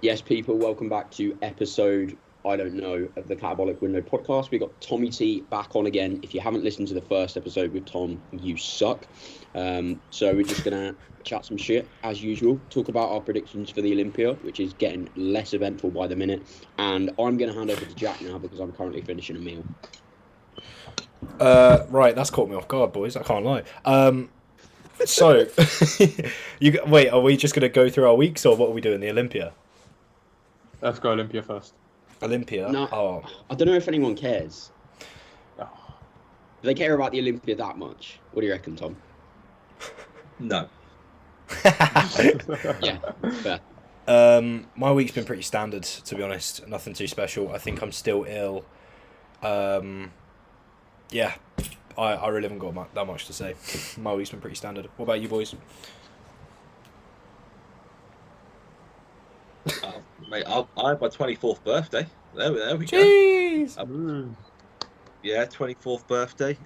Yes, people, welcome back to episode, I don't know, of the Catabolic Window podcast. We got Tommy T back on again. If you haven't listened to the first episode with Tom, you suck. So we're just going to chat some shit as usual, talk about our predictions for the Olympia, which is getting less eventful by the minute. And I'm going to hand over to Jack now because I'm currently finishing a meal. Right, that's caught me off guard, boys. I can't lie. So, wait, are we just going to go through our weeks or what are we doing? The Olympia? Let's go Olympia first. Olympia? No, Oh. I don't know if anyone cares. Oh. Do they care about the Olympia that much? What do you reckon, Tom? No. Yeah, fair. My week's been pretty standard, to be honest. Nothing too special. I think I'm still ill. Yeah, I really haven't got that much to say. My week's been pretty standard. What about you, boys? Mate, I had my 24th birthday. There we go. Jeez! Yeah, 24th birthday.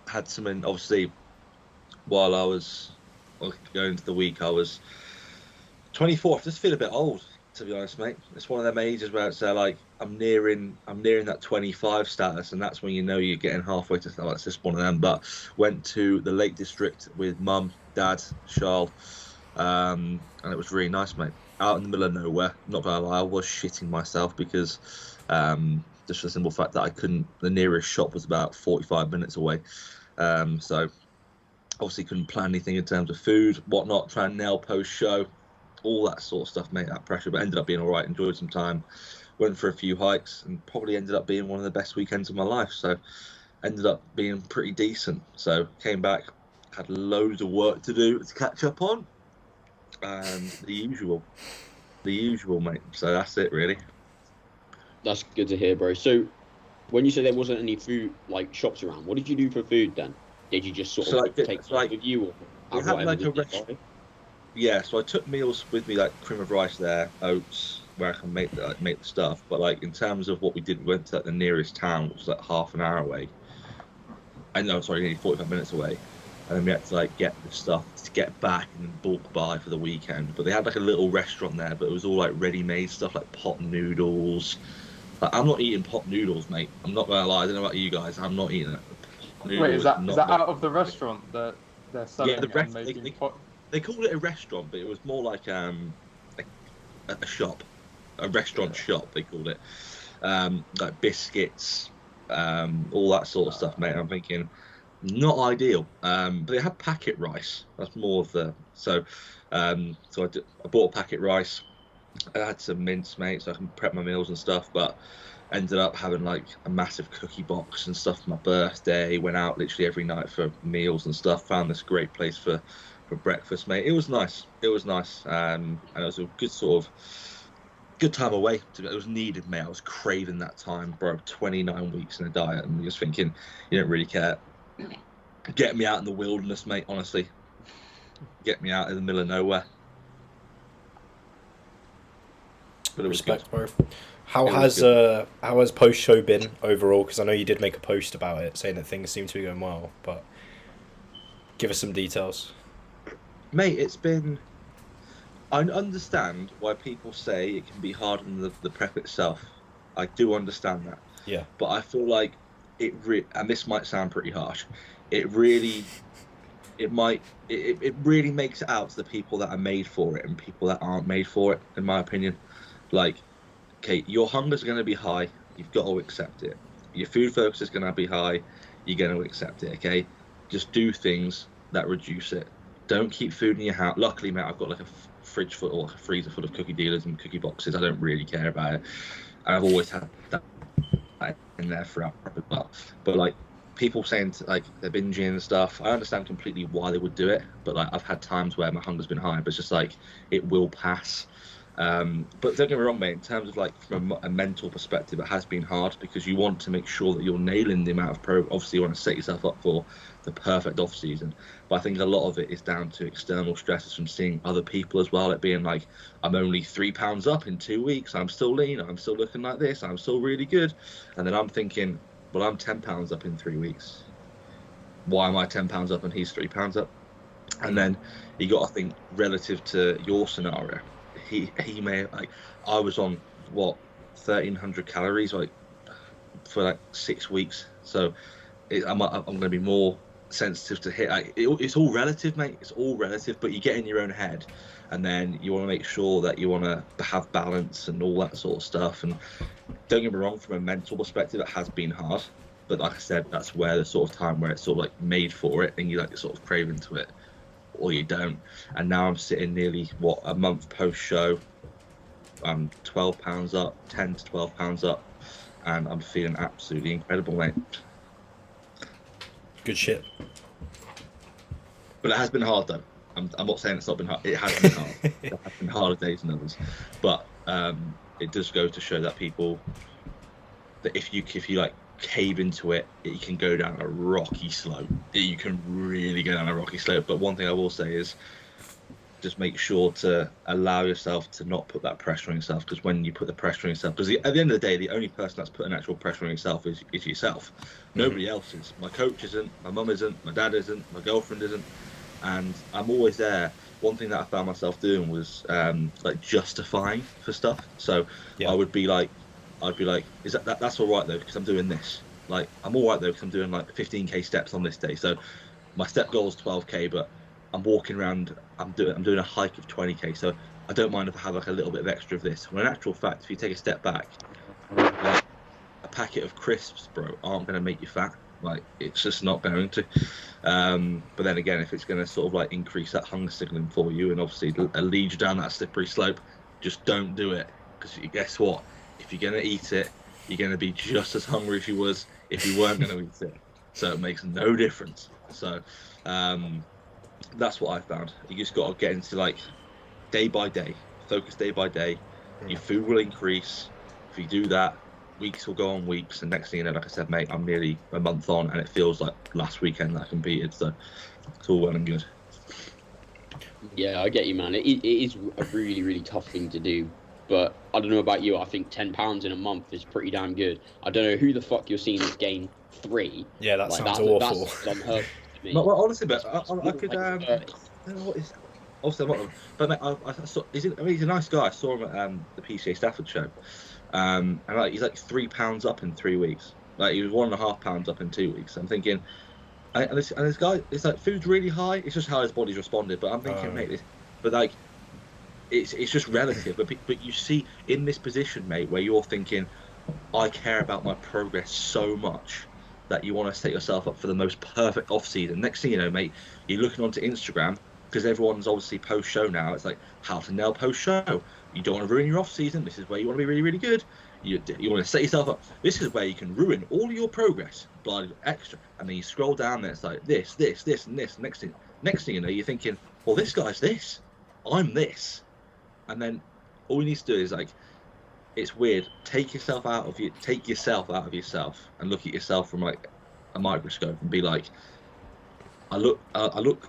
Had something, obviously, while I was going into the week, I was 24. I just feel a bit old, to be honest, mate. It's one of them ages where it's like I'm nearing that 25 status, and that's when you know you're getting halfway to. Oh, it's just one of them. But went to the Lake District with mum, dad, Charles, and it was really nice, mate. Out in the middle of nowhere. Not gonna lie, I was shitting myself because just for the simple fact that I couldn't. The nearest shop was about 45 minutes away, so obviously couldn't plan anything in terms of food, whatnot. Try and nail post show, all that sort of stuff, mate. That pressure, but ended up being all right. Enjoyed some time. Went for a few hikes and probably ended up being one of the best weekends of my life. So ended up being pretty decent. So came back, had loads of work to do to catch up on. And the usual, mate. So that's it, really. That's good to hear, bro. So, when you said there wasn't any food, like, shops around, what did you do for food then? Did you just sort of take stuff with you? Or we had like a yeah, so I took meals with me, like cream of rice there, oats, where I can make the stuff. But, like, in terms of what we did, we went to like, the nearest town, which was like half an hour away. Nearly 45 minutes away. And then we had to like get the stuff to get back and bulk buy for the weekend. But they had like a little restaurant there, but it was all like ready-made stuff, like pot noodles. Like, I'm not eating pot noodles, mate. I'm not gonna lie. I don't know about you guys. I'm not eating it. Wait, is that out of the restaurant that they're selling? Yeah, they called it a restaurant, but it was more like a shop, a restaurant shop. They called it like biscuits, all that sort of stuff, mate. I'm thinking. Not ideal, but they had packet rice. That's more of the so I bought a packet rice. I had some mince, mate, so I can prep my meals and stuff. But ended up having like a massive cookie box and stuff for my birthday. Went out literally every night for meals and stuff. Found this great place for breakfast, mate. It was nice. And it was a good time away. It was needed, mate. I was craving that time, bro. 29 weeks in a diet, and just thinking you don't really care. Get me out in the wilderness, mate, honestly. Get me out in the middle of nowhere. But it was Respect, good. bro. How has post show been overall? Because I know you did make a post about it, saying that things seem to be going well. But give us some details, Mate. It's been. I understand why people say it can be harder than the prep itself. I do understand that. Yeah. But I feel like and this might sound pretty harsh. It really makes it out to the people that are made for it and people that aren't made for it, in my opinion. Like, okay, your hunger's going to be high. You've got to accept it. Your food focus is going to be high. You're going to accept it, okay? Just do things that reduce it. Don't keep food in your house. Luckily, mate, I've got like a fridge full or a freezer full of cookie dealers and cookie boxes. I don't really care about it. And I've always had that in there throughout as well. But like people saying like they're binging and stuff, I understand completely why they would do it. But like I've had times where my hunger's been high, but it's just like it will pass. But don't get me wrong, mate. In terms of like from a mental perspective, it has been hard because you want to make sure that you're nailing the amount of obviously you want to set yourself up for the perfect off season. But I think a lot of it is down to external stresses from seeing other people as well. It being like, I'm only 3 pounds up in 2 weeks. I'm still lean. I'm still looking like this. I'm still really good. And then I'm thinking, well, I'm 10 pounds up in 3 weeks. Why am I 10 pounds up and he's 3 pounds up? And then you got to think relative to your scenario. he may like I was on what 1,300 calories like for like 6 weeks, so I'm going to be more sensitive to hit. It's all relative, mate. It's all relative, but you get in your own head, and then you want to make sure that you want to have balance and all that sort of stuff. And don't get me wrong, from a mental perspective, it has been hard. But like I said, that's where the sort of time where it's sort of like made for it, and you like sort of crave into it, or you don't. And now I'm sitting nearly a month post show. I'm 12 pounds up, 10 to 12 pounds up, and I'm feeling absolutely incredible, mate. Good shit. But it has been hard, though. I'm not saying it's not been hard. It has been hard. It has been harder days than others. But it does go to show that people, that if you like cave into it, you can go down a rocky slope. You can really go down a rocky slope. But one thing I will say is, just make sure to allow yourself to not put that pressure on yourself, because when you put the pressure on yourself, because at the end of the day, the only person that's putting actual pressure on yourself is yourself. Nobody else is. My coach isn't, my mum isn't, my dad isn't, my girlfriend isn't, and I'm always there. One thing that I found myself doing was like justifying for stuff. So I would be like, is that's all right though, because I'm doing this. Like, I'm all right though, because I'm doing like 15k steps on this day. So my step goal is 12k, but I'm walking around, I'm doing a hike of 20k, so I don't mind if I have like a little bit of extra of this. When in actual fact, if you take a step back, like, a packet of crisps, bro, aren't going to make you fat. Like, it's just not going to. But then again, if it's going to sort of like increase that hunger signaling for you and obviously lead you down that slippery slope, just don't do it. Because guess what? If you're going to eat it, you're going to be just as hungry as you was if you weren't going to eat it. So it makes no difference. So that's what I found. You just got to get into like day by day, focus day by day. Your food will increase. If you do that, weeks will go on weeks, and next thing you know, like I said, mate, I'm nearly a month on, and it feels like last weekend that I competed. So it's all well and good. Yeah, I get you, man. It is a really, really tough thing to do. But I don't know about you. I think 10 pounds in a month is pretty damn good. I don't know who the fuck you're seeing gain 3. Yeah, that like, sounds awful. That's unheard of to me. Well, honestly, but I could. I don't know what is. Also, but mate, I saw. He's a nice guy. I saw him at the PCA Stafford show, and like he's like 3 pounds up in 3 weeks. Like he was 1.5 pounds up in 2 weeks. I'm thinking, and this guy, it's like food's really high. It's just how his body's responded. But I'm thinking, mate, but like. It's just relative, but you see in this position, mate, where you're thinking, I care about my progress so much that you want to set yourself up for the most perfect off season. Next thing you know, mate, you're looking onto Instagram because everyone's obviously post show now. It's like how to nail post show. You don't want to ruin your off season. This is where you want to be really, really good. You want to set yourself up. This is where you can ruin all your progress. Blood extra, and then you scroll down there. It's like this, and this. Next thing you know, you're thinking, well, this guy's this. I'm this. And then all you need to do is like, it's weird. Take yourself out of yourself and look at yourself from like a microscope and be like, I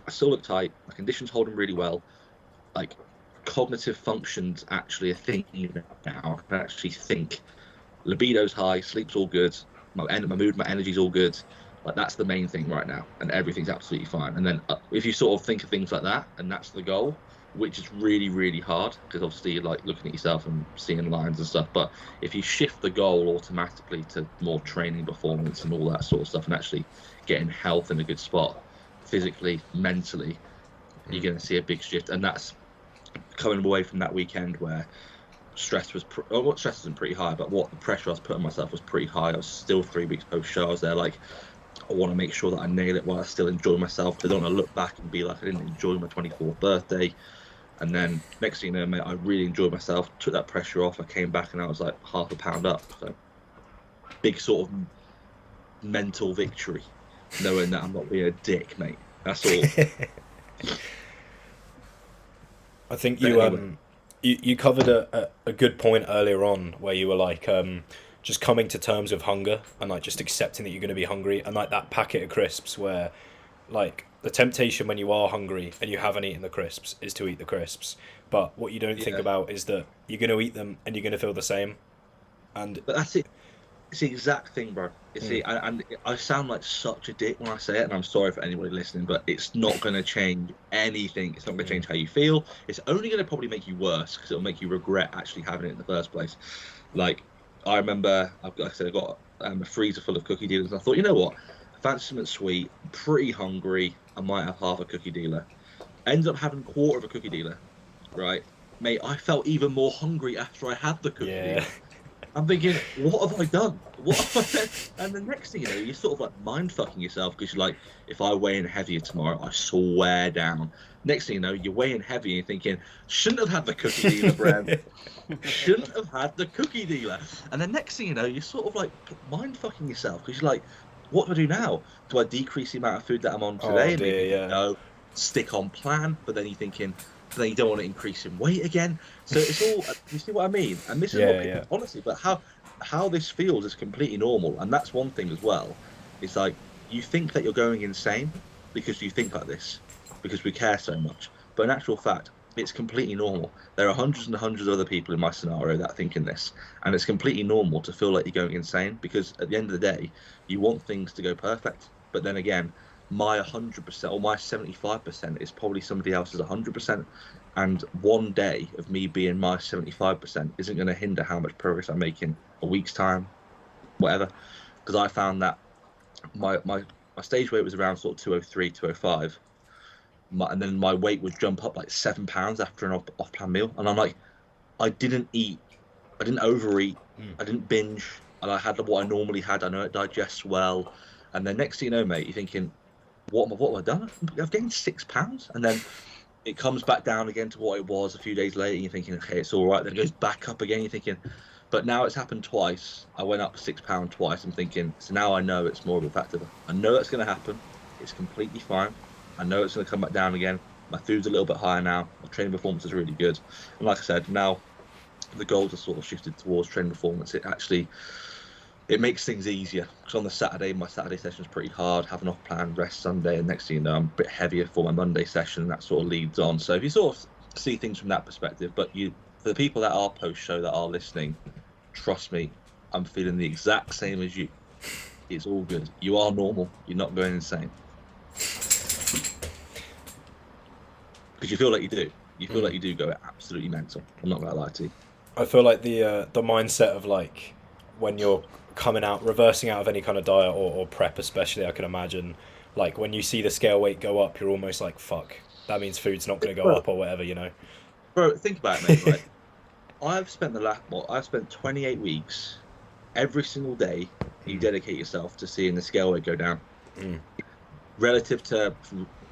still look tight. My condition's holding really well. Like cognitive function's actually a thing now. I can actually think. Libido's high. Sleep's all good. My mood, my energy's all good. Like that's the main thing right now, and everything's absolutely fine. And then if you sort of think of things like that, and that's the goal. Which is really, really hard because obviously you're like looking at yourself and seeing lines and stuff. But if you shift the goal automatically to more training performance and all that sort of stuff, and actually getting health in a good spot, physically, mentally, you're going to see a big shift. And that's coming away from that weekend where stress was, stress isn't pretty high, but what the pressure I was putting on myself was pretty high. I was still 3 weeks post show. I was there like, I want to make sure that I nail it while I still enjoy myself. I don't want to look back and be like, I didn't enjoy my 24th birthday. And then next thing you know, mate, I really enjoyed myself, took that pressure off. I came back and I was like 0.5 pound up. So big sort of mental victory, knowing that I'm not being a dick, mate. That's all. I think you covered a good point earlier on where you were like just coming to terms with hunger and like just accepting that you're going to be hungry, and like that packet of crisps where like the temptation when you are hungry and you haven't eaten the crisps is to eat the crisps, but what you don't think about is that you're going to eat them and you're going to feel the same. But that's it. It's the exact thing, bro. And I sound like such a dick when I say it, and I'm sorry for anybody listening, but it's not going to change anything. It's not going to change how you feel. It's only going to probably make you worse because it'll make you regret actually having it in the first place. Like, I remember, like I said, I got a freezer full of cookie dealers, and I thought, you know what? I fancy something sweet, pretty hungry, I might have half a cookie dealer. Ended up having a quarter of a cookie dealer, right? Mate, I felt even more hungry after I had the cookie dealer. I'm thinking, what have I done? What have I done? And the next thing you know, you're sort of like mind fucking yourself because you're like, if I weigh in heavier tomorrow, I swear down. Next thing you know, you're weighing heavy and you're thinking, shouldn't have had the cookie dealer, Brad. Shouldn't have had the cookie dealer. And then next thing you know, you're sort of like mind fucking yourself because you're like, what do I do now? Do I decrease the amount of food that I'm on today? Oh, dear, No, stick on plan. But then you're thinking, then you don't want to increase in weight again. So it's all, you see what I mean? And this is what people, honestly, but how this feels is completely normal. And that's one thing as well. It's like, you think that you're going insane because you think like this, because we care so much. But in actual fact, it's completely normal. There are hundreds and hundreds of other people in my scenario that are thinking this. And it's completely normal to feel like you're going insane because at the end of the day, you want things to go perfect. But then again, my 100% or my 75% is probably somebody else's 100%, and one day of me being my 75% isn't going to hinder how much progress I make in a week's time, whatever. Because I found that my stage weight was around sort of 203, 205, and then my weight would jump up like 7 pounds after an off-plan meal, and I'm like, I didn't overeat, I didn't binge, and I had what I normally had. I know it digests well, and then next thing you know, mate, you're thinking, what have I done? I've gained 6 pounds, and then it comes back down again to what it was a few days later. And you're thinking, okay, it's all right. Then it goes back up again. You're thinking, but now it's happened twice. I went up 6 pounds twice. I'm thinking, so now I know it's more of a factor. I know that's going to happen. It's completely fine. I know it's going to come back down again. My food's a little bit higher now. My training performance is really good. And like I said, now the goals are sort of shifted towards training performance. It makes things easier because on the Saturday, my Saturday session is pretty hard. Have an off-plan, rest Sunday, and next thing you know, I'm a bit heavier for my Monday session. And that sort of leads on. So if you sort of see things from that perspective, but for the people that are post-show that are listening, trust me, I'm feeling the exact same as you. It's all good. You are normal. You're not going insane. Because you feel like you do. You feel like you do go absolutely mental. I'm not going to lie to you. I feel like the mindset of like when you're coming out, reversing out of any kind of diet or prep especially, I can imagine, like when you see the scale weight go up, you're almost like, fuck, that means food's not going to go up or whatever, you know? Bro, think about it, mate, right? I've spent 28 weeks, every single day, you dedicate yourself to seeing the scale weight go down. Relative to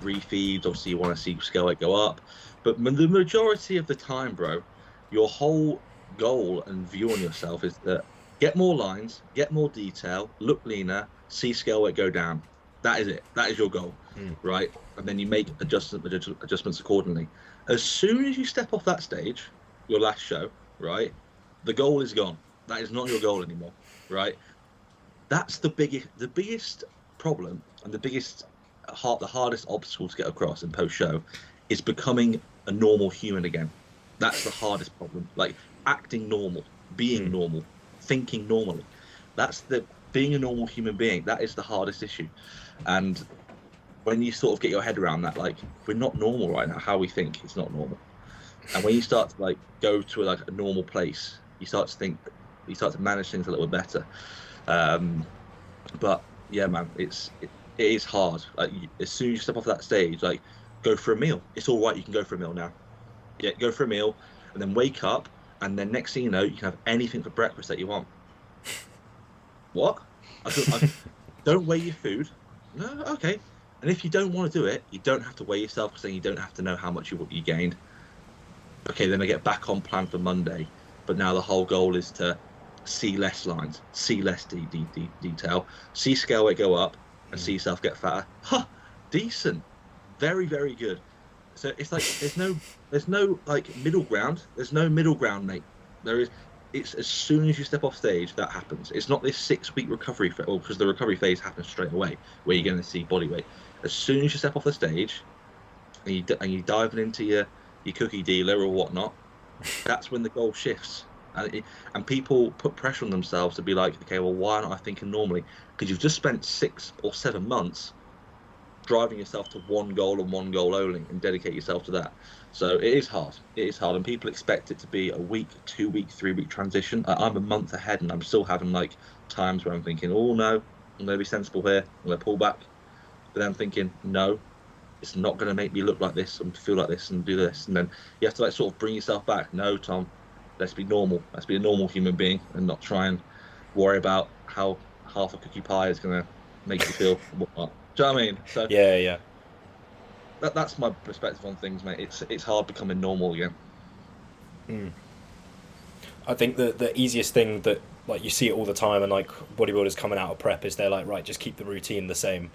refeeds, obviously you want to see scale weight go up, but the majority of the time, bro, your whole goal and view on yourself is that get more lines, get more detail, look leaner, see scale weight go down. That is it. That is your goal, right? And then you make adjustments accordingly. As soon as you step off that stage, your last show, right, the goal is gone. That is not your goal anymore, right? That's the biggest problem and the hardest obstacle to get across in post-show is becoming a normal human again. That's the hardest problem. Like acting normal, being normal, thinking normally. Being a normal human being, that is the hardest issue. And when you sort of get your head around that, like, we're not normal right now, how we think is not normal. And when you start to like go to like a normal place, you start to manage things a little bit better. But yeah, man, it is hard. Like as soon as you step off that stage, like go for a meal. It's all right, you can go for a meal now. Yeah, go for a meal and then wake up, and then next thing you know, you can have anything for breakfast that you want. What? Don't weigh your food. No, okay. And if you don't want to do it, you don't have to weigh yourself because then you don't have to know how much you gained. Okay, then I get back on plan for Monday, but now the whole goal is to see less lines, see less detail, see scale weight go up, and see yourself get fatter. Decent, very, very good. So it's like there's no like middle ground. There's no middle ground, mate. It's as soon as you step off stage that happens. It's not this 6-week recovery phase, because the recovery phase happens straight away, where you're going to see body weight. As soon as you step off the stage, and you diving into your cookie dealer or whatnot, that's when the goal shifts. And people put pressure on themselves to be like, okay, well, why aren't I thinking normally? Because you've just spent 6 or 7 months driving yourself to one goal and one goal only, and dedicate yourself to that. So it is hard. It is hard, and people expect it to be a week, 2 week, 3 week transition. I'm a month ahead, and I'm still having like times where I'm thinking, oh no, I'm going to be sensible here. I'm going to pull back. But then I'm thinking, no, it's not going to make me look like this and feel like this and do this. And then you have to like sort of bring yourself back. No, Tom, let's be normal. Let's be a normal human being and not try and worry about how half a cookie pie is going to make you feel whatnot. Do you know what I mean? So Yeah. that's my perspective on things, mate. It's hard becoming normal again. I think the easiest thing that like you see it all the time, and like bodybuilders coming out of prep, is they're like, right, just keep the routine the same.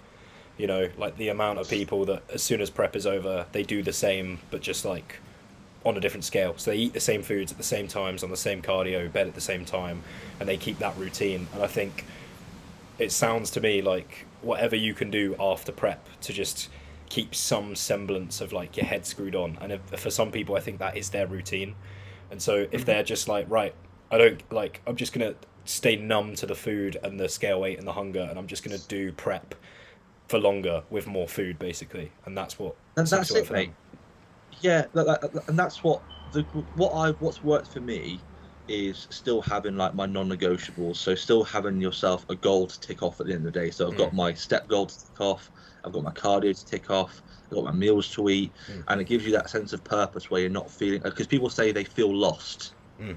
You know, like the amount of people that as soon as prep is over, they do the same, but just like on a different scale. So they eat the same foods at the same times, on the same cardio, bed at the same time, and they keep that routine. And I think it sounds to me like whatever you can do after prep to just keep some semblance of like your head screwed on. And for some people, I think that is their routine. And so if they're just like, right, I'm just going to stay numb to the food and the scale weight and the hunger, and I'm just going to do prep for longer with more food, basically. And that's what... And that's it, mate. Yeah, and that's what's worked for me is still having like my non-negotiables. So still having yourself a goal to tick off at the end of the day. So I've got my step goal to tick off. I've got my cardio to tick off. I've got my meals to eat. And it gives you that sense of purpose where you're not feeling... Because people say they feel lost.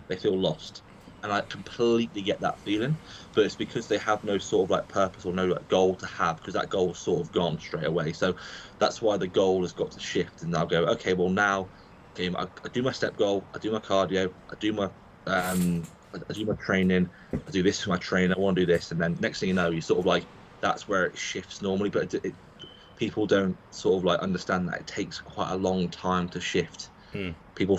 They feel lost. And I completely get that feeling. But it's because they have no sort of like purpose or no like goal to have, because that goal is sort of gone straight away. So that's why the goal has got to shift. And I'll go, okay, well now, okay, I do my step goal, I do my cardio, I do my training, I do this for my training, I want to do this, and then next thing you know, you sort of like, that's where it shifts normally. But people don't sort of like understand that it takes quite a long time to shift. People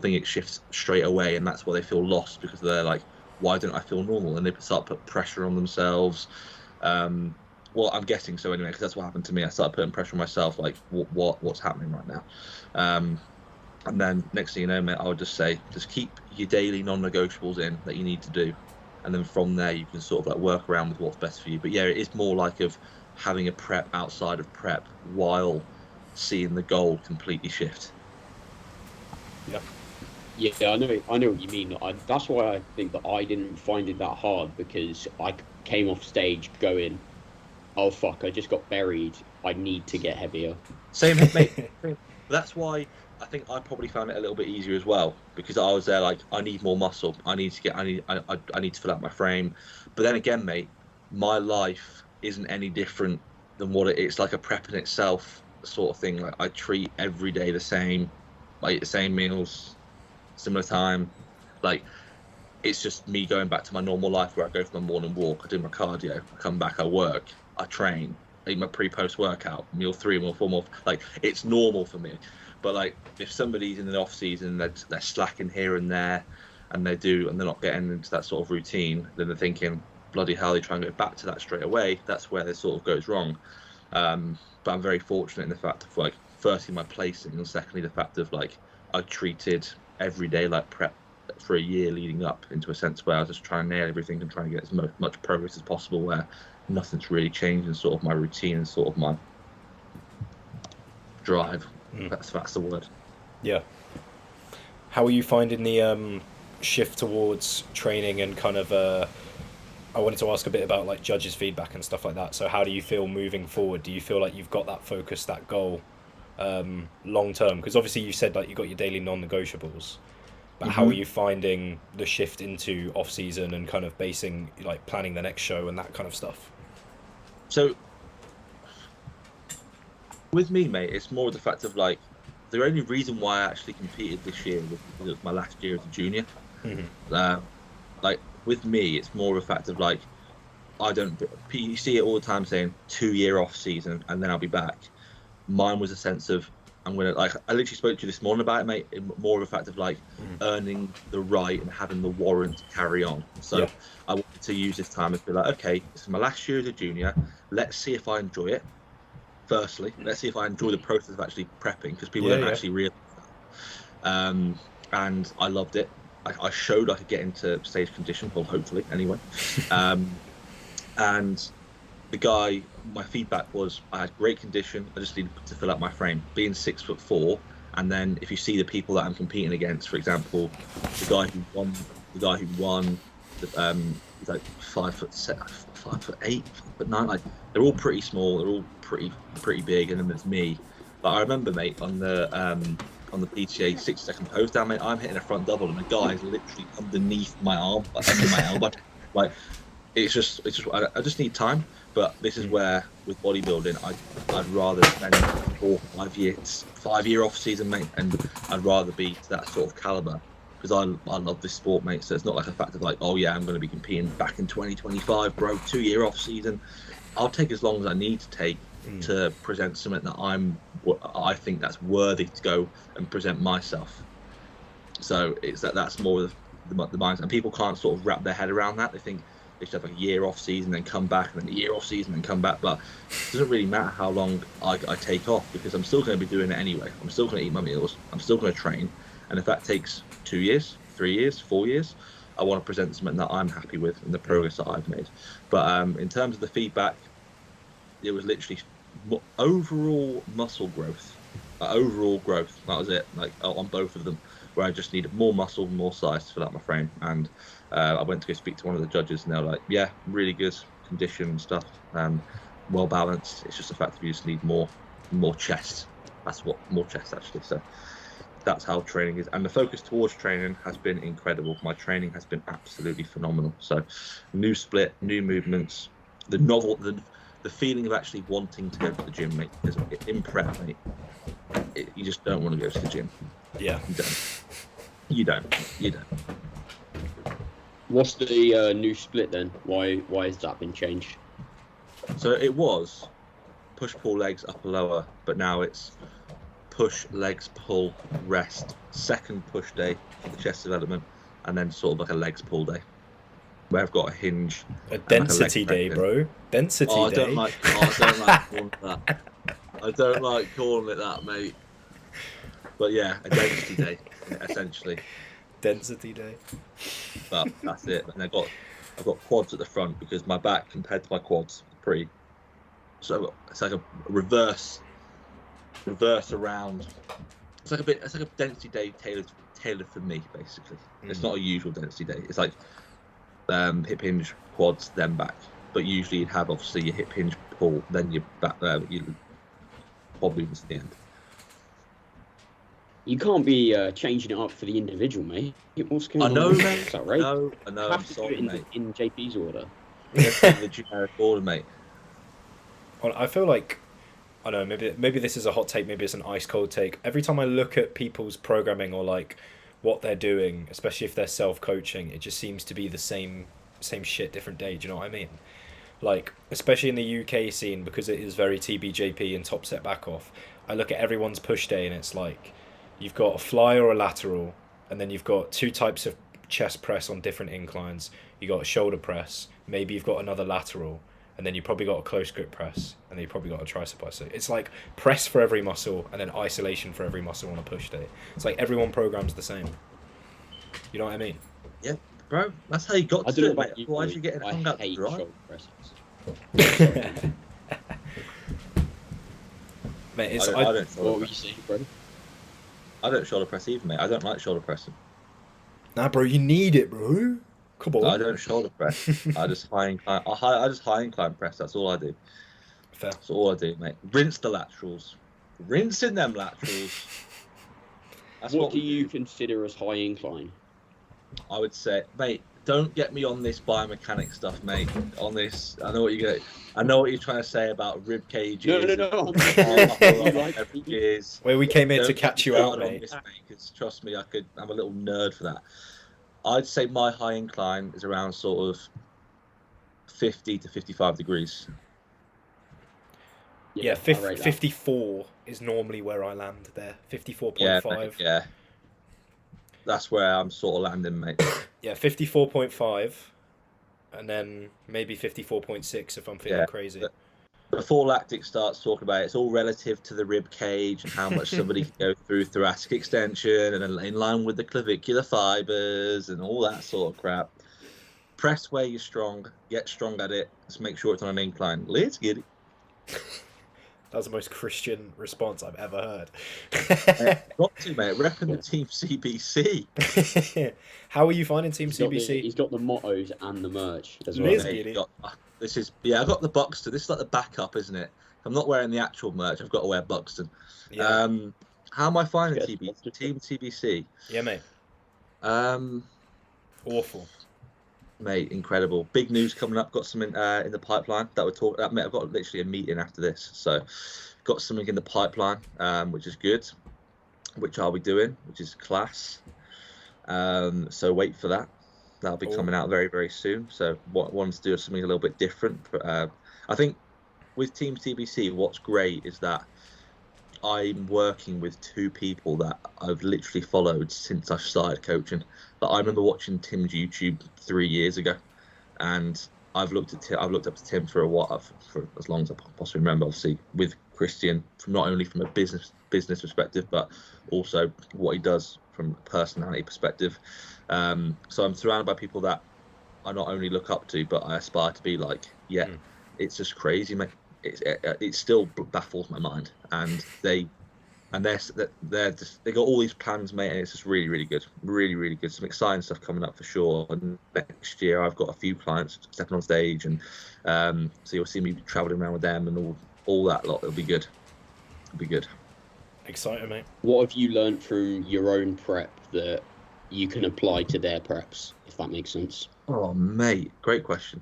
think it shifts straight away, and that's why they feel lost, because they're like, why don't I feel normal? And they start put pressure on themselves. Well, I'm guessing so anyway, because that's what happened to me. I started putting pressure on myself, like what's happening right now. And then next thing you know, mate, I would just say, just keep your daily non-negotiables in that you need to do, and then from there you can sort of like work around with what's best for you. But yeah, it is more like of having a prep outside of prep while seeing the goal completely shift. Yeah, I know what you mean. That's why I think that I didn't find it that hard, because I came off stage going, oh fuck, I just got buried, I need to get heavier. Same, mate. That's why I think I probably found it a little bit easier as well, because I was there like, I need more muscle, I need to fill out my frame. But then again, mate, my life isn't any different than what it's like a prep in itself sort of thing. Like I treat every day the same, I eat the same meals, similar time. Like it's just me going back to my normal life, where I go for my morning walk, I do my cardio, I come back, I work, I train, I eat my pre-post workout, meal 3, meal 4, like it's normal for me. But like if somebody's in the off season, they're slacking here and there, and they're not getting into that sort of routine, then they're thinking, bloody hell, they try and go back to that straight away. That's where this sort of goes wrong. But I'm very fortunate in the fact of like, firstly my placing, and secondly the fact of like I treated every day like prep for a year leading up, into a sense where I was just trying to nail everything and trying to get as much progress as possible, where nothing's really changed in sort of my routine and sort of my drive. That's the word. Yeah. How are you finding the shift towards training and kind of I wanted to ask a bit about like judges' feedback and stuff like that. So how do you feel moving forward? Do you feel like you've got that focus, that goal long term? Because obviously you said like you got your daily non-negotiables, but how are you finding the shift into off season and kind of basing, like planning the next show and that kind of stuff? So with me, mate, it's more the fact of like, the only reason why I actually competed this year was because it was my last year as a junior. Like with me, it's more of a fact of like, you see it all the time saying 2-year off season and then I'll be back. Mine was a sense of, I literally spoke to you this morning about it, mate. More of a fact of like earning the right and having the warrant to carry on. So I wanted to use this time and be like, okay, this is my last year as a junior. Let's see if I enjoy it. Firstly, let's see if I enjoy the process of actually prepping, because people don't actually realize that. And I loved it. I showed I could get into stage condition, well, hopefully, anyway. And the guy, my feedback was I had great condition. I just needed to fill out my frame. Being 6'4", and then if you see the people that I'm competing against, for example, the guy who won, he's like 5'7", 5'8", 5'9". Like they're all pretty small. They're all pretty big. And then there's me. But I remember, mate, on the PTA 60-second pose down, mate, I'm hitting a front double, and the guy is literally underneath my arm, like under my elbow. Like it's just I just need time. But this is where with bodybuilding, I'd rather spend 4 or 5 years, 5-year off season, mate, and I'd rather be to that sort of caliber because I love this sport, mate. So it's not like a fact of like, oh yeah, I'm going to be competing back in 2025, bro. 2-year off season. I'll take as long as I need to take to present something that I think that's worthy to go and present myself. So it's that's more the mindset, and people can't sort of wrap their head around that. They think they should have a year off season, then come back, and then a year off season, then come back. But it doesn't really matter how long I take off because I'm still going to be doing it anyway. I'm still going to eat my meals. I'm still going to train. And if that takes 2 years, 3 years, 4 years, I want to present something that I'm happy with and the progress that I've made. But in terms of the feedback, it was literally overall muscle growth. Overall growth. That was it. Like on both of them, where I just needed more muscle, more size to fill out my frame. And I went to go speak to one of the judges, and they were like, "Yeah, really good condition and stuff, well balanced. It's just the fact that you just need more chest. That's what more chest actually." So that's how training is, and the focus towards training has been incredible. My training has been absolutely phenomenal. So new split, new movements, the feeling of actually wanting to go to the gym, mate, is in prep, mate. You just don't want to go to the gym. Yeah. You don't. What's the new split then? Why has that been changed? So it was push, pull, legs, upper, lower, but now it's push, legs, pull, rest, second push day for the chest development, and then sort of like a legs pull day, where I've got a hinge. A density day, bro. Density day. I don't like calling it that. I don't like calling it that, mate. But yeah, a density day, essentially. Density day. But that's it. And I've got quads at the front because my back compared to my quads is pretty. So it's like a reverse around. It's like a density day tailored for me, basically. It's not a usual density day. It's like hip hinge, quads, then back. But usually you'd have obviously your hip hinge pull, then your back there. You probably was the end. You can't be changing it up for the individual, mate. What's going on? I know, mate. Is that right? I know. I'm sorry, mate. In JP's order. The generic order, mate. Well, I feel like, I don't know, maybe this is a hot take, maybe it's an ice cold take. Every time I look at people's programming or like what they're doing, especially if they're self-coaching, it just seems to be the same shit, different day. Do you know what I mean? Like, especially in the UK scene, because it is very TBJP and top set back off, I look at everyone's push day and it's like, you've got a fly or a lateral, and then you've got 2 types of chest press on different inclines. You got a shoulder press, maybe you've got another lateral, and then you probably got a close grip press, and then you probably got a tricep press. So it's like press for every muscle, and then isolation for every muscle on a push day. It's like everyone programs the same. You know what I mean? Yeah, bro. That's how you got to do it, mate. Why are you getting hung up to dry? Mate, I don't What were you saying, bro? I don't shoulder press either, mate. I don't like shoulder pressing. Nah, bro, you need it, bro. Come on. I don't shoulder press. I just high incline. I just high incline press. That's all I do. Fair. That's all I do, mate. Rinse the laterals. Rinsing them laterals. That's what do you consider as high incline? I would say, mate, don't get me on this biomechanics stuff, mate. On this, I know what you're trying to say about rib cages. No. Where we came here to catch you out, mate. Because trust me, I'm a little nerd for that. I'd say my high incline is around sort of 50 to 55 degrees. Yeah, 54 is normally where I land there. 54.5. Yeah. That's where I'm sort of landing, mate. Yeah, 54.5, and then maybe 54.6 if I'm feeling crazy. before lactic starts talking about it, it's all relative to the rib cage and how much somebody can go through thoracic extension and in line with the clavicular fibers and all that sort of crap. Press where you're strong, get strong at it. Let's make sure it's on an incline. Let's get it. That was the most Christian response I've ever Got to, mate. Repping the Team CBC. heard. How are you finding Team CBC? He's got the mottos and the merch as well. Let's mate. get it. I got the Buxton. This is like the backup, isn't it? I'm not wearing the actual merch. I've got to wear Buxton. Yeah. How am I finding Good. Team TBC? Yeah, mate. Awful. Mate, incredible. Big news coming up. Got something in the pipeline that we're talking about. Mate, I've got literally a meeting after this. So got something in the pipeline, which is good, which I'll be doing, which is class. So wait for that. That'll be coming out very, very soon. So wanted to do something a little bit different. But I think with Team TBC, what's great is that I'm working with two people that I've literally followed since I started coaching. But I remember watching Tim's YouTube 3 years ago, and I've looked up to Tim for a while, for as long as I possibly remember. Obviously, with Christian, from not only from a business perspective, but also what he does from a personality perspective. So I'm surrounded by people that I not only look up to, but I aspire to be like. Yeah, It's just crazy, mate. It still baffles my mind, and they got all these plans, mate, and it's just really, really good, really, really good. Some exciting stuff coming up for sure. And next year, I've got a few clients stepping on stage, and so you'll see me traveling around with them and all that lot. It'll be good. It'll be good. Exciting, mate. What have you learned from your own prep that you can apply to their preps, if that makes sense? Oh, mate, great question.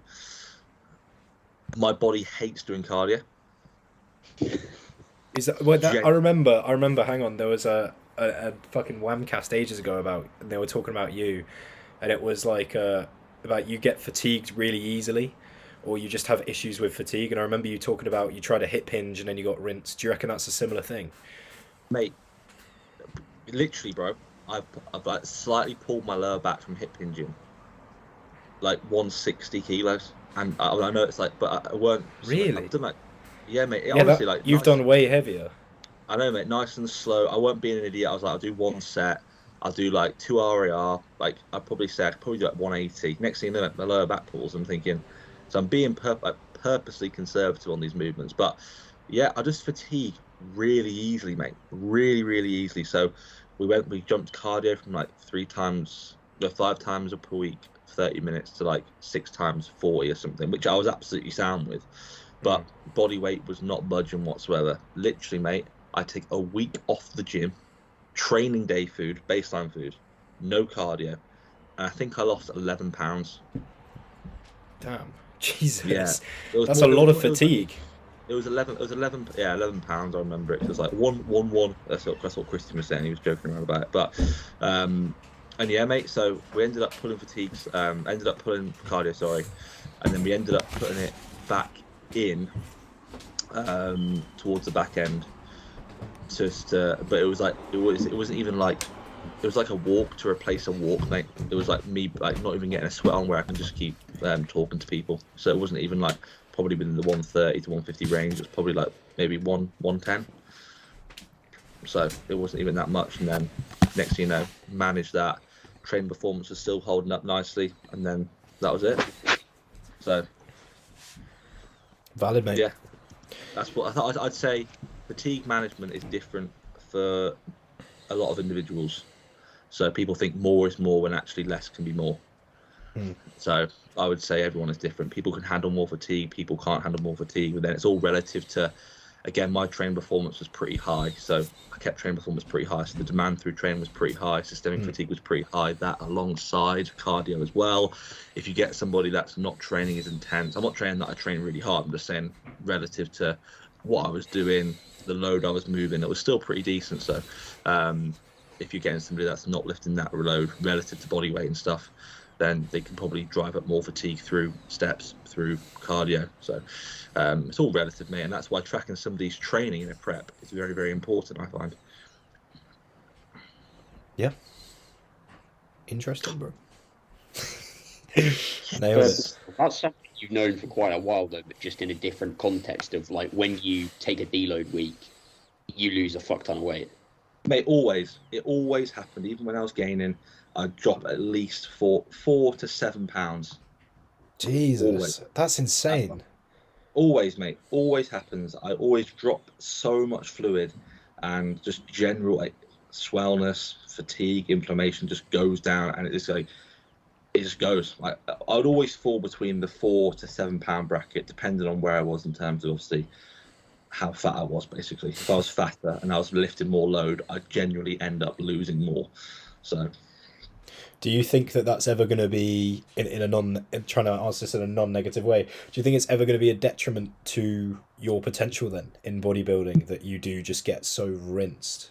My body hates doing cardio. Is that, I remember. Hang on, there was a fucking Whamcast ages ago about, and they were talking about you, and it was like about you get fatigued really easily, or you just have issues with fatigue. And I remember you talking about you tried a hip hinge and then you got rinsed. Do you reckon that's a similar thing? Mate, literally, bro, I've like slightly pulled my lower back from hip hinging, like 160 kilos, and I know it's like, but I weren't really. I've done like, yeah, mate. Yeah, honestly, like you've done way heavier. I know, mate. Nice and slow. I weren't being an idiot. I was like, I'll do one set. I'll do like 2 RAR. Like I'd probably say I could probably do like 180. Next thing you know, my lower back pulls. I'm thinking, so I'm being purposely conservative on these movements. But yeah, I just fatigue really easily, mate. Really, really easily. So we jumped cardio from like 5 times per week, 30 minutes to like 6 times 40 or something, which I was absolutely sound with. But body weight was not budging whatsoever. Literally, mate, I take a week off the gym, training day food, baseline food, no cardio, and I think I lost 11 pounds. Damn, Jesus, yeah, that's a lot of fatigue. It was 11. It was 11. Yeah, 11 pounds. I remember it. It was like 111. That's what Christian was saying. He was joking around about it. But and yeah, mate. So we ended up pulling fatigues. Ended up pulling cardio. Sorry, and then we ended up putting it back in towards the back end. Just, but it was like it wasn't even like it was like a walk to replace a walk, mate. It was like me like not even getting a sweat on where I can just keep talking to people. So it wasn't even like probably within the 130 to 150 range. It was probably like maybe 110. So it wasn't even that much. And then next thing you know, managed that. Training performance was still holding up nicely, and then that was it. So valid, mate. Yeah, that's what I thought. I'd say fatigue management is different for a lot of individuals. So people think more is more when actually less can be more. So I would say everyone is different. People can handle more fatigue, people can't handle more fatigue, but then it's all relative to, again, my training performance was pretty high. So I kept training performance pretty high. So the demand through training was pretty high. Systemic fatigue was pretty high. That alongside cardio as well. If you get somebody that's not training as intense, I'm not training that I train really hard. I'm just saying relative to what I was doing, the load I was moving, it was still pretty decent. So if you're getting somebody that's not lifting that load relative to body weight and stuff, then they can probably drive up more fatigue through steps, through cardio. So it's all relative, mate, and that's why tracking somebody's training in a prep is very, very important, I find. Yeah. Interesting, bro. Nailed it. That's something you've known for quite a while, though, but just in a different context of like when you take a deload week, you lose a fuck ton of weight. Mate, always. It always happened. Even when I was gaining, I'd drop at least 4 to 7 pounds. Jesus, Always. that's insane. Always, mate. Always happens. I always drop so much fluid, and just general like swellness, fatigue, inflammation just goes down, and it just goes. Like I would always fall between the 4 to 7 pound bracket, depending on where I was in terms of obviously how fat I was. Basically, if I was fatter and I was lifting more load, I'd generally end up losing more. So, do you think that that's ever going to be trying to answer this in a non-negative way? Do you think it's ever going to be a detriment to your potential then in bodybuilding that you do just get so rinsed?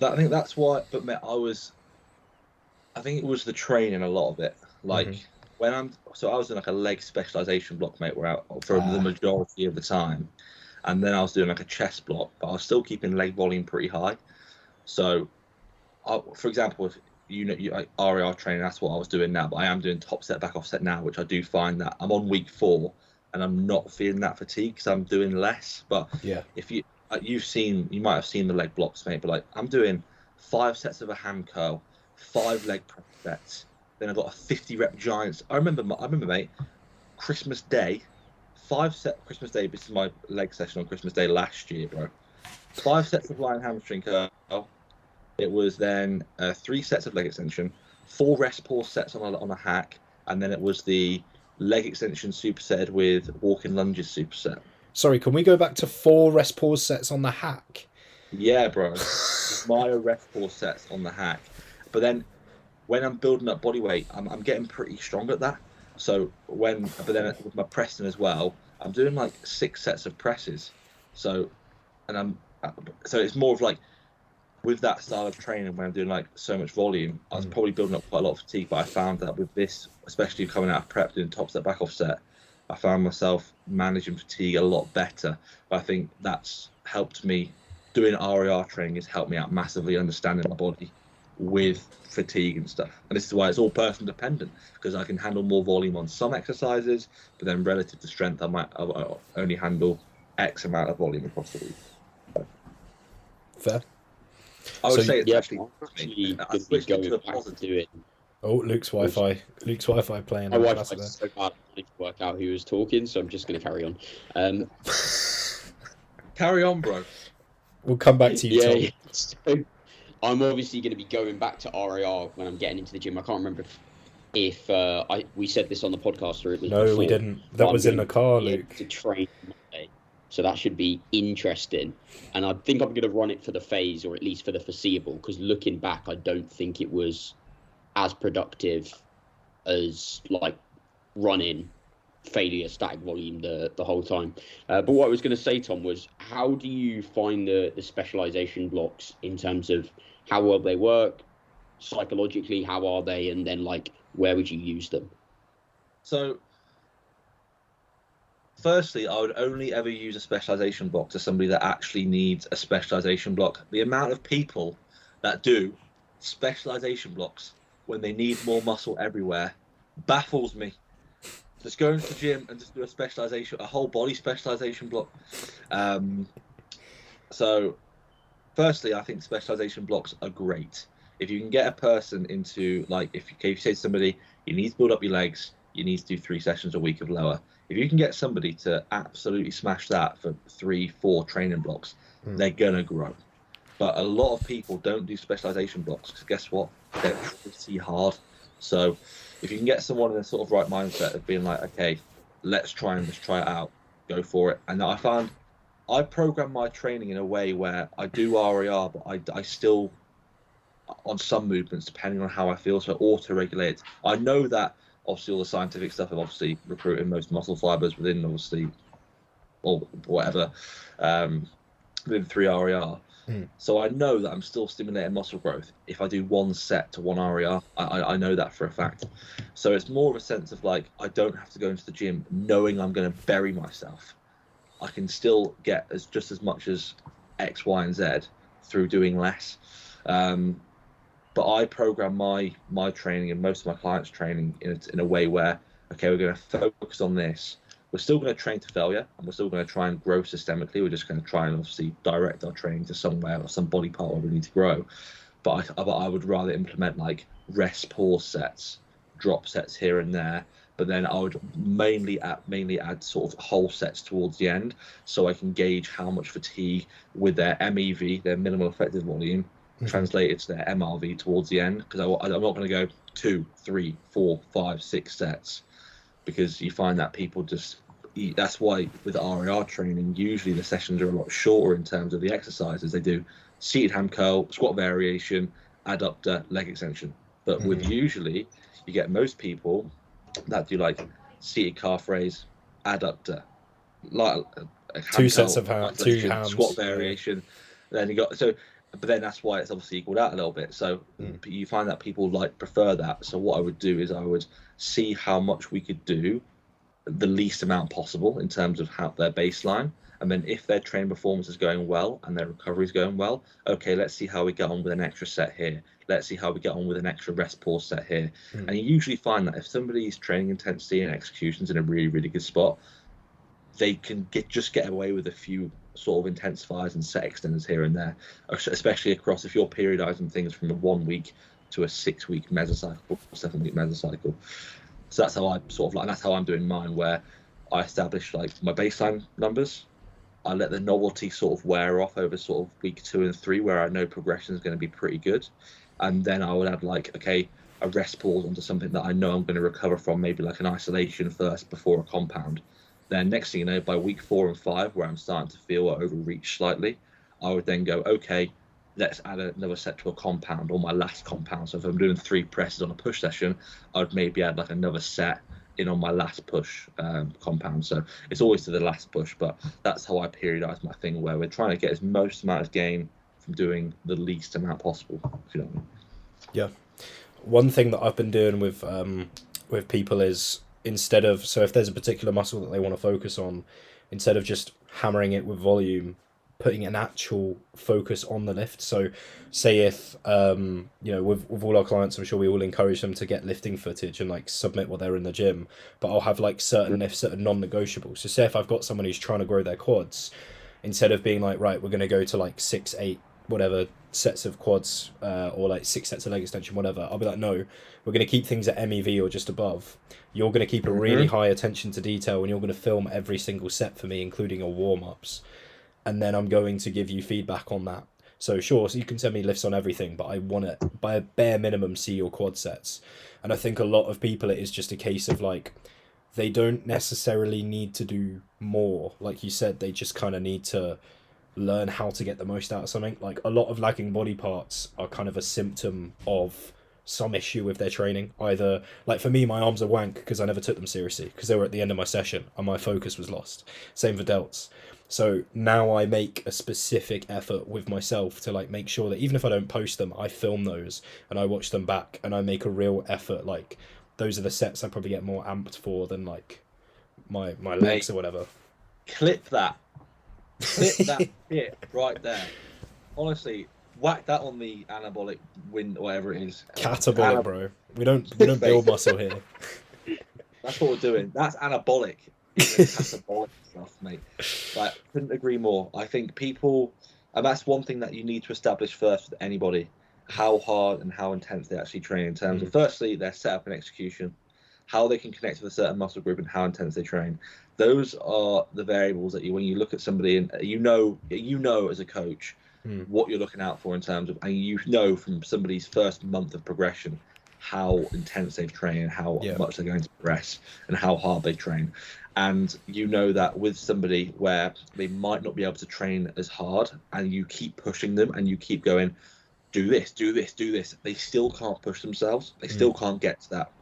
I think that's why. But mate, I think it was the training a lot of it. Like when I was in like a leg specialization block, mate, for the majority of the time, and then I was doing like a chest block, but I was still keeping leg volume pretty high. So, for example, if like RAR training, that's what I was doing now. But I am doing top set, back off set now, which I do find that I'm on week 4 and I'm not feeling that fatigue because I'm doing less. But yeah, if you might have seen the leg blocks, mate. But like I'm doing 5 sets of a ham curl, 5 leg press sets. Then I got a 50 rep giants. I remember, mate. Christmas Day, 5 set Christmas Day. This is my leg session on Christmas Day last year, bro. 5 sets of lying hamstring curl. It was then 3 sets of leg extension, 4 rest pause sets on a hack, and then it was the leg extension superset with walking lunges superset. Sorry, can we go back to 4 rest pause sets on the hack? Yeah, bro. My rest pause sets on the hack. But then when I'm building up body weight, I'm getting pretty strong at that. So but then with my pressing as well, I'm doing like 6 sets of presses. So it's more of like, with that style of training, when I'm doing like so much volume, I was probably building up quite a lot of fatigue. But I found that with this, especially coming out of prep, doing top set, back off set, I found myself managing fatigue a lot better. But I think that's helped me. Doing RAR training has helped me out massively, understanding my body with fatigue and stuff. And this is why it's all person dependent, because I can handle more volume on some exercises, but then relative to strength, I'll only handle X amount of volume across the week. Fair. I would say it's actually I switched to a positive. Oh, Luke's Wi-Fi playing. My Wi-Fi is so bad, I wanted to work out who was talking, so I'm just going to carry on. Carry on, bro. We'll come back to you, Tom. Yeah. So, I'm obviously going to be going back to RAR when I'm getting into the gym. I can't remember if we said this on the podcast or it was before. We didn't. That was in the car, Luke. To train Monday. So that should be interesting. And I think I'm going to run it for the phase, or at least for the foreseeable, because looking back, I don't think it was as productive as like running failure static volume the whole time. But what I was going to say, Tom, was how do you find the specialization blocks in terms of how well they work, psychologically, how are they, and then like where would you use them? So firstly, I would only ever use a specialization block to somebody that actually needs a specialization block. The amount of people that do specialization blocks when they need more muscle everywhere baffles me. Just go into the gym and just do a whole body specialization block. So firstly, I think specialization blocks are great. If you can get a person into, like, if you say to somebody, you need to build up your legs, you need to do 3 sessions a week of lower. If you can get somebody to absolutely smash that for 3-4 training blocks, they're going to grow. But a lot of people don't do specialization blocks because guess what? They're pretty hard. So if you can get someone in a sort of right mindset of being like, okay, let's try it out, go for it. And I found I program my training in a way where I do RAR, but I still, on some movements, depending on how I feel, so auto-regulate. I know that obviously all the scientific stuff of obviously recruiting most muscle fibers within obviously, or whatever, within 3 RAR. So I know that I'm still stimulating muscle growth if I do 1 set to 1 RAR. I know that for a fact. So it's more of a sense of like, I don't have to go into the gym knowing I'm going to bury myself. I can still get just as much as X, Y, and Z through doing less. But I program my training and most of my clients' training in a way where, okay, we're going to focus on this. We're still going to train to failure, and we're still going to try and grow systemically. We're just going to try and obviously direct our training to somewhere or some body part where we need to grow. But I would rather implement like rest pause sets, drop sets here and there. But then I would mainly add sort of whole sets towards the end, so I can gauge how much fatigue with their MEV, their minimal effective volume, translated to their MRV towards the end. Because I'm not going to go 2, 3, 4, 5, 6 sets, because you find that people just. That's why with RAR training, usually the sessions are a lot shorter in terms of the exercises. They do seated hand curl, squat variation, adductor, leg extension. But with usually, you get most people that do like seated calf raise, adductor, like two sets of hands, two hands, squat variation. Then you got but then that's why it's obviously equaled out a little bit. So you find that people prefer that. So what I would do is I would see how much we could do, the least amount possible in terms of how their baseline. And then if their training performance is going well and their recovery is going well, okay, let's see how we get on with an extra set here. Let's see how we get on with an extra rest pause set here. And you usually find that if somebody's training intensity and execution's in a really, really good spot, they can get away with a few sort of intensifiers and set extenders here and there, especially across if you're periodizing things from a 1 week to a 6 week mesocycle, 7 week mesocycle. So that's how I that's how I'm doing mine, where I establish like my baseline numbers. I let the novelty sort of wear off over sort of week 2 and 3, where I know progression is going to be pretty good. And then I would add like, okay, a rest pause onto something that I know I'm going to recover from, maybe like an isolation first before a compound. Then next thing you know, by week 4 and 5, where I'm starting to feel overreach slightly, I would then go, okay, let's add another set to a compound, or my last compound. So if I'm doing 3 presses on a push session, I would maybe add like another set in on my last push compound. So it's always to the last push, but that's how I periodize my thing, where we're trying to get as most amount of gain from doing the least amount possible, if you know what I mean. Yeah. One thing that I've been doing with people is, instead of, so if there's a particular muscle that they want to focus on, instead of just hammering it with volume, putting an actual focus on the lift. So say if with all our clients, I'm sure we all encourage them to get lifting footage and like submit while they're in the gym, but I'll have like certain lifts that are non-negotiable. So say if I've got someone who's trying to grow their quads, instead of being like, right, we're going to go to like 6, 8 whatever sets of quads or like 6 sets of leg extension, whatever, I'll be like, no, we're going to keep things at MEV or just above. You're going to keep a really high attention to detail, and you're going to film every single set for me, including your warm-ups. And then I'm going to give you feedback on that. So sure, so you can send me lifts on everything, but I want to, by a bare minimum, see your quad sets. And I think a lot of people, it is just a case of like, they don't necessarily need to do more. Like you said, they just kind of need to learn how to get the most out of something. Like a lot of lacking body parts are kind of a symptom of some issue with their training. Either, like for me, my arms are wank because I never took them seriously, because they were at the end of my session and my focus was lost. Same for delts. So now I make a specific effort with myself to like make sure that even if I don't post them, I film those and I watch them back, and I make a real effort. Like those are the sets I probably get more amped for than like my legs or whatever. Clip that bit right there. Honestly, whack that on the anabolic wind, whatever it is. Catabolic, bro. We don't build muscle here. That's what we're doing. That's anabolic. Catabolic stuff, mate. Like, couldn't agree more. I think people, and that's one thing that you need to establish first with anybody, how hard and how intense they actually train in terms of, firstly, their setup and execution, how they can connect with a certain muscle group, and how intense they train. Those are the variables that when you look at somebody, and you know as a coach what you're looking out for in terms of, and you know from somebody's first month of progression how intense they've trained and how much they're going to progress and how hard they train. And you know that with somebody where they might not be able to train as hard, and you keep pushing them and you keep going, do this, they still can't push themselves. They still can't get to that.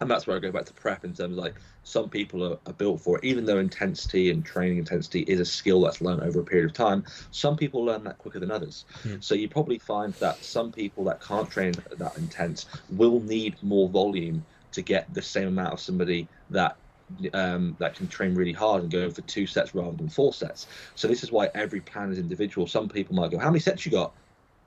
And that's where I go back to prep in terms of like, some people are built for it. Even though intensity and training intensity is a skill that's learned over a period of time, some people learn that quicker than others. So you probably find that some people that can't train that intense will need more volume to get the same amount of somebody that can train really hard and go for 2 sets rather than 4 sets. So this is why every plan is individual. Some people might go, how many sets you got?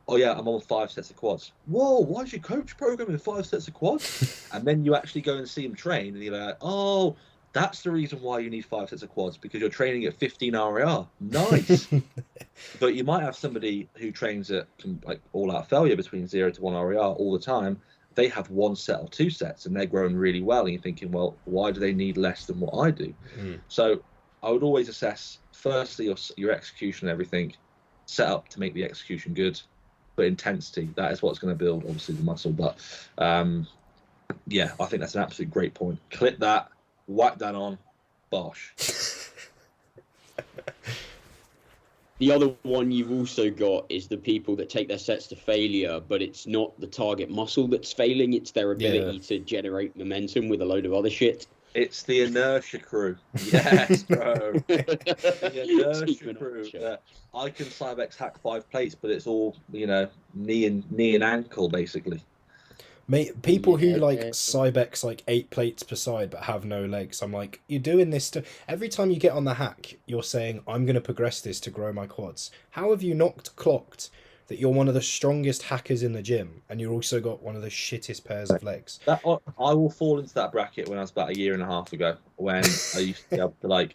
oh yeah, I'm on 5 sets of quads. Whoa, why is your coach programming 5 sets of quads? And then you actually go and see him train, and you're like, oh, that's the reason why you need 5 sets of quads, because you're training at 15 RAR. Nice. But you might have somebody who trains at like all-out failure between 0 to 1 RAR all the time. They have 1 set or 2 sets, and they're growing really well. And you're thinking, well, why do they need less than what I do? So I would always assess, firstly, your execution and everything, set up to make the execution good. But intensity, that is what's going to build, obviously, the muscle. But yeah, I think that's an absolute great point. Clip that, whack that on, bosh. The other one you've also got is the people that take their sets to failure, but it's not the target muscle that's failing, it's their ability to generate momentum with a load of other shit. It's the inertia crew. Yes, bro. The inertia crew. I can Cybex hack 5 plates, but it's all, knee and ankle, basically. Mate, people who like Cybex like 8 plates per side but have no legs, I'm like, you're doing this to... Every time you get on the hack, you're saying, I'm going to progress this to grow my quads. How have you not clocked that you're one of the strongest hackers in the gym, and you've also got one of the shittest pairs of legs? I will fall into that bracket when I was about a year and a half ago, when I used to be able to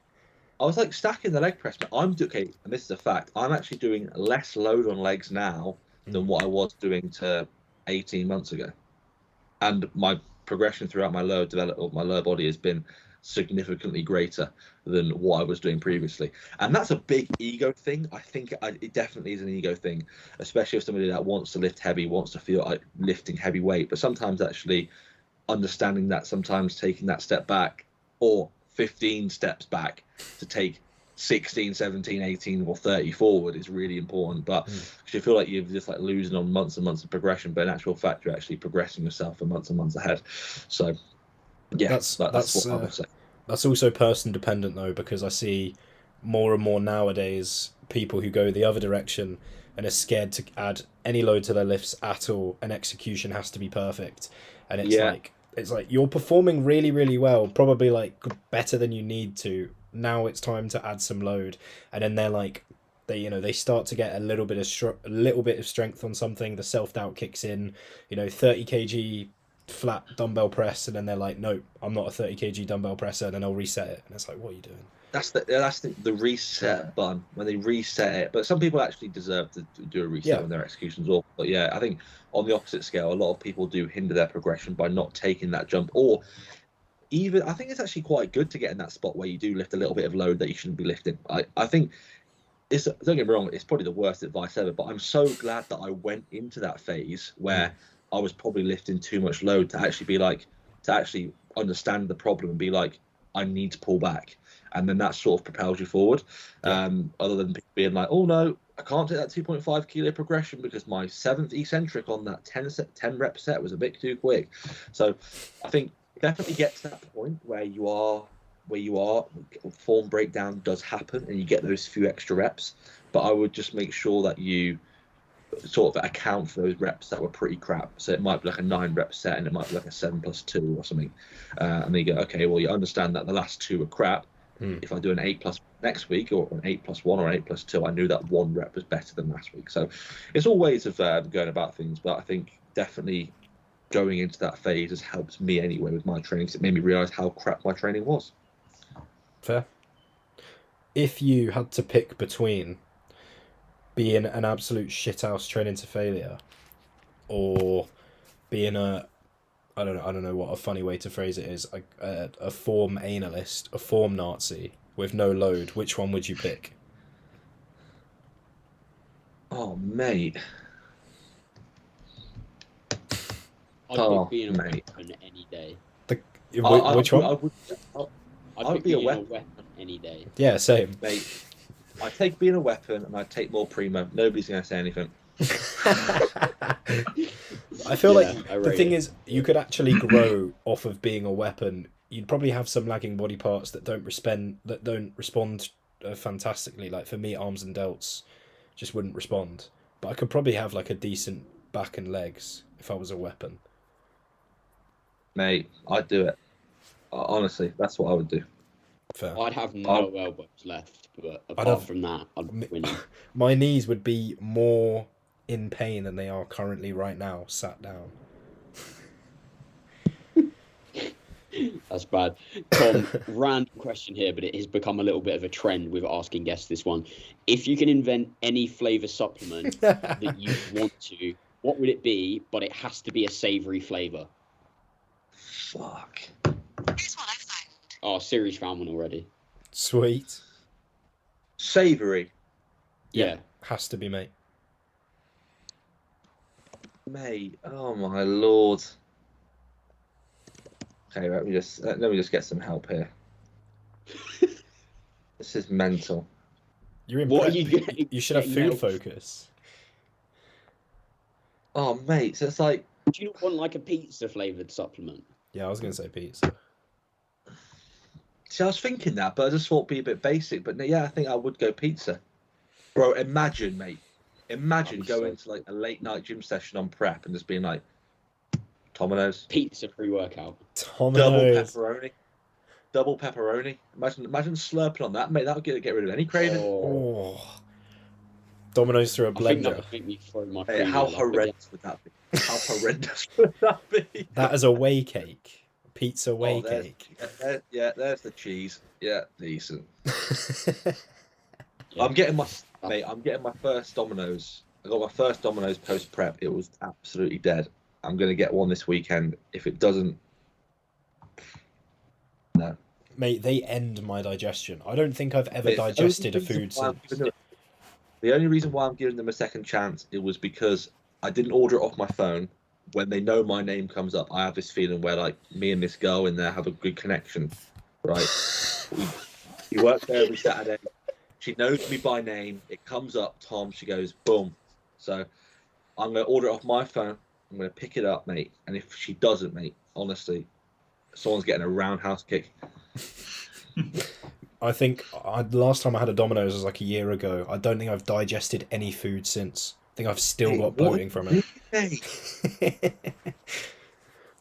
I was like stacking the leg press. But okay, and this is a fact, I'm actually doing less load on legs now than what I was doing to 18 months ago. And my progression throughout my lower body has been significantly greater than what I was doing previously. And that's a big ego thing. I think it definitely is an ego thing, especially if somebody that wants to lift heavy, wants to feel like lifting heavy weight. But sometimes actually understanding that, sometimes taking that step back, or 15 steps back to take 16, 17, 18 or 30 forward is really important. But you feel like you're just like losing on months and months of progression, but in actual fact you're actually progressing yourself for months and months ahead. So yeah, that's what I would say. That's also person dependent though, because I see more and more nowadays people who go the other direction and are scared to add any load to their lifts at all, and execution has to be perfect. And it's like you're performing really, really well, probably like better than you need to. Now it's time to add some load, and then they're like, they start to get a little bit of strength on something. The self doubt kicks in, 30 kg flat dumbbell press, and then they're like, no, I'm not a 30 kg dumbbell presser, and then they'll reset it, and it's like, what are you doing? That's the reset button, when they reset it. But some people actually deserve to do a reset when their execution's awful. But yeah, I think on the opposite scale, a lot of people do hinder their progression by not taking that jump, or even, I think it's actually quite good to get in that spot where you do lift a little bit of load that you shouldn't be lifting. I think don't get me wrong, it's probably the worst advice ever, but I'm so glad that I went into that phase where I was probably lifting too much load to actually understand the problem and be like, I need to pull back. And then that sort of propels you forward. Other than being like, oh no, I can't take that 2.5 kilo progression because my 7th eccentric on that 10 rep set was a bit too quick. So I think definitely get to that point where you are, form breakdown does happen and you get those few extra reps. But I would just make sure that you sort of account for those reps that were pretty crap. So it might be like a 9 rep set and it might be like a 7+2 or something. And then you go, okay, well, you understand that the last 2 were crap. If I do an 8+ next week, or an 8+1 or an 8+2, I knew that 1 rep was better than last week. So it's all ways of going about things. But I think definitely going into that phase has helped me anyway with my training, because it made me realise how crap my training was. Fair. If you had to pick between being an absolute shithouse training to failure, or being I don't know what a funny way to phrase it is, a form analyst, a form Nazi with no load, which one would you pick? Oh, mate. I'd pick being a weapon any day. Which one? I'd be a weapon any day. Yeah, same. Mate, I'd take being a weapon, and I'd take more primo. Nobody's going to say anything. I feel like the thing is, you could actually grow off of being a weapon. You'd probably have some lagging body parts that don't respond fantastically. Like for me, arms and delts just wouldn't respond. But I could probably have like a decent back and legs if I was a weapon. Mate, I'd do it. Honestly, that's what I would do. Fair. I'd have no elbows left, but apart from that, I'd win. My knees would be more in pain than they are currently right now, sat down. That's bad. Tom, random question here, but it has become a little bit of a trend with asking guests this one. If you can invent any flavour supplement that you want to, what would it be? But it has to be a savoury flavour. Fuck. Here's what I've found. Oh, Siri's found one already. Sweet. Savoury. Yeah. Has to be, mate. Mate, oh my lord. Okay, let me just get some help here. This is mental. You're in What prep. are you getting? You should have food focus. Oh mate, so it's like, Do you not want like a pizza flavoured supplement? Yeah, I was going to say pizza. see, I was thinking that, but I just thought it'd be a bit basic. But yeah, I think I would go pizza. Bro, imagine, mate. Imagine going to like a late night gym session on prep and just being like, Domino's. Pizza pre-workout. Domino's. Double pepperoni. Imagine slurping on that, mate. That would get rid of any craving. Oh. Domino's through a I think that blender. would make me throw my Hey, food how all up horrendous would that be? How horrendous would that be? That is a whey cake. Pizza whey there's- cake. Yeah, there's the cheese. Yeah, decent. Yeah. I'm getting my first Domino's. I got my first Domino's post prep. It was absolutely dead. I'm gonna get one this weekend. If it doesn't, no. Mate, they end my digestion. I don't think I've ever Mate, digested a food The only reason why I'm giving them a second chance, it was because I didn't order it off my phone. When they know my name comes up, I have this feeling where like me and this girl in there have a good connection, right? we work there every Saturday. She knows me by name. It comes up, Tom. She goes, boom. So I'm gonna order it off my phone. I'm gonna pick it up, mate. And if she doesn't, mate, honestly, someone's getting a roundhouse kick. I think last time I had a Domino's was like a year ago. I don't think I've digested any food since. I think I've still got bloating from it. Hey.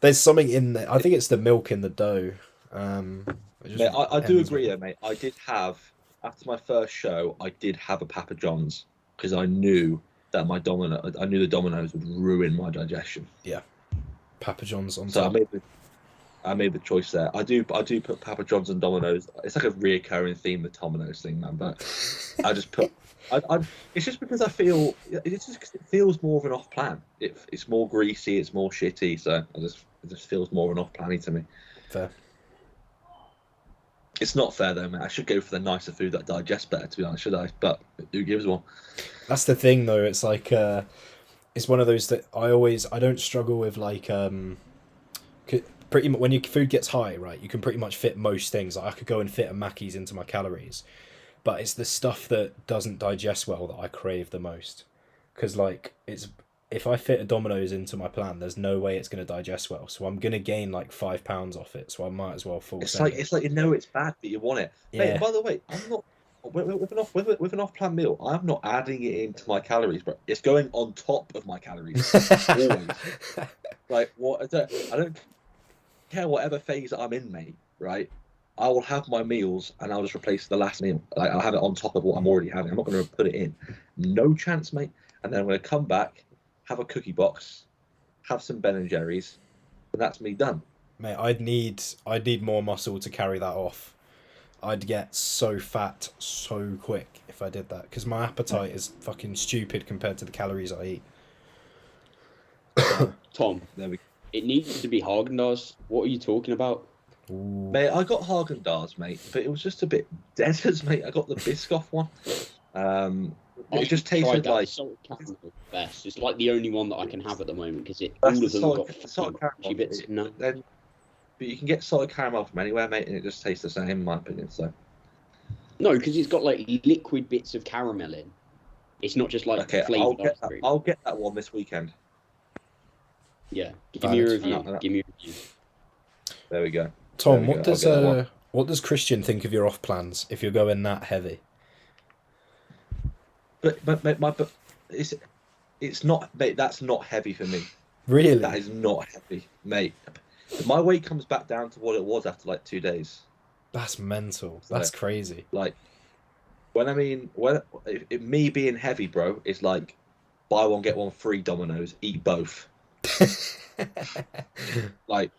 There's something in there. I think it's the milk in the dough. Mate, I do agree, mate. I did have, after my first show, I did have a Papa John's because I knew that I knew the Domino's would ruin my digestion. Yeah, Papa John's on So top. I made the choice there. I do put Papa John's and Domino's. It's like a reoccurring theme, the Domino's thing, man. But I just put. It's just because I feel it feels more of an off plan. It's more greasy, it's more shitty. So it just feels more of an off planny to me. Fair. It's not fair though, man. I should go for the nicer food that digests better, to be honest, should I? But who gives one? That's the thing, though. It's like it's one of those that I don't struggle with like pretty much when your food gets high, right? You can pretty much fit most things. Like I could go and fit a Mackey's into my calories, but it's the stuff that doesn't digest well that I crave the most. Because like if I fit a Domino's into my plan, there's no way it's going to digest well. So I'm going to gain like 5 pounds off it. So I might as well full. It's like it's bad, but you want it. Yeah. Mate, by the way, I'm not with an off-plan meal. I'm not adding it into my calories, bro. It's going on top of my calories always. Like what? I don't care whatever phase I'm in, mate. Right? I will have my meals and I'll just replace the last meal. Like I'll have it on top of what I'm already having. I'm not going to put it in. No chance, mate. And then I'm going to come back, have a cookie box, have some Ben and Jerry's, and that's me done. Mate, I'd need more muscle to carry that off. I'd get so fat so quick if I did that because my appetite is fucking stupid compared to the calories I eat. Tom, There we go. it needs to be Haagen-Dazs. What are you talking about? Ooh. Mate, I got Haagen-Dazs, mate, but it was just a bit deserts, mate. I got the Biscoff one. It just tasted that. like Salted caramel is the best. It's like the only one that I can have at the moment because That's all the of them salted- got the salted fucking caramel. bits. No. then, but you can get salted caramel from anywhere, mate, and it just tastes the same, in my opinion. So No, because it's got like liquid bits of caramel in. It's not just like okay, flavoured ice cream. I'll get that one this weekend. Yeah, give me a Valid. review. Give me a review. There we go. Tom, There we go, I'll get that one. what does Christian think of your off plans if you're going that heavy? But it's not, mate. That's not heavy for me. Really? That is not heavy, mate. My weight comes back down to what it was after like 2 days. That's mental. That's crazy. Like, me being heavy, bro, is like buy one get one free Dominoes. Eat both. Like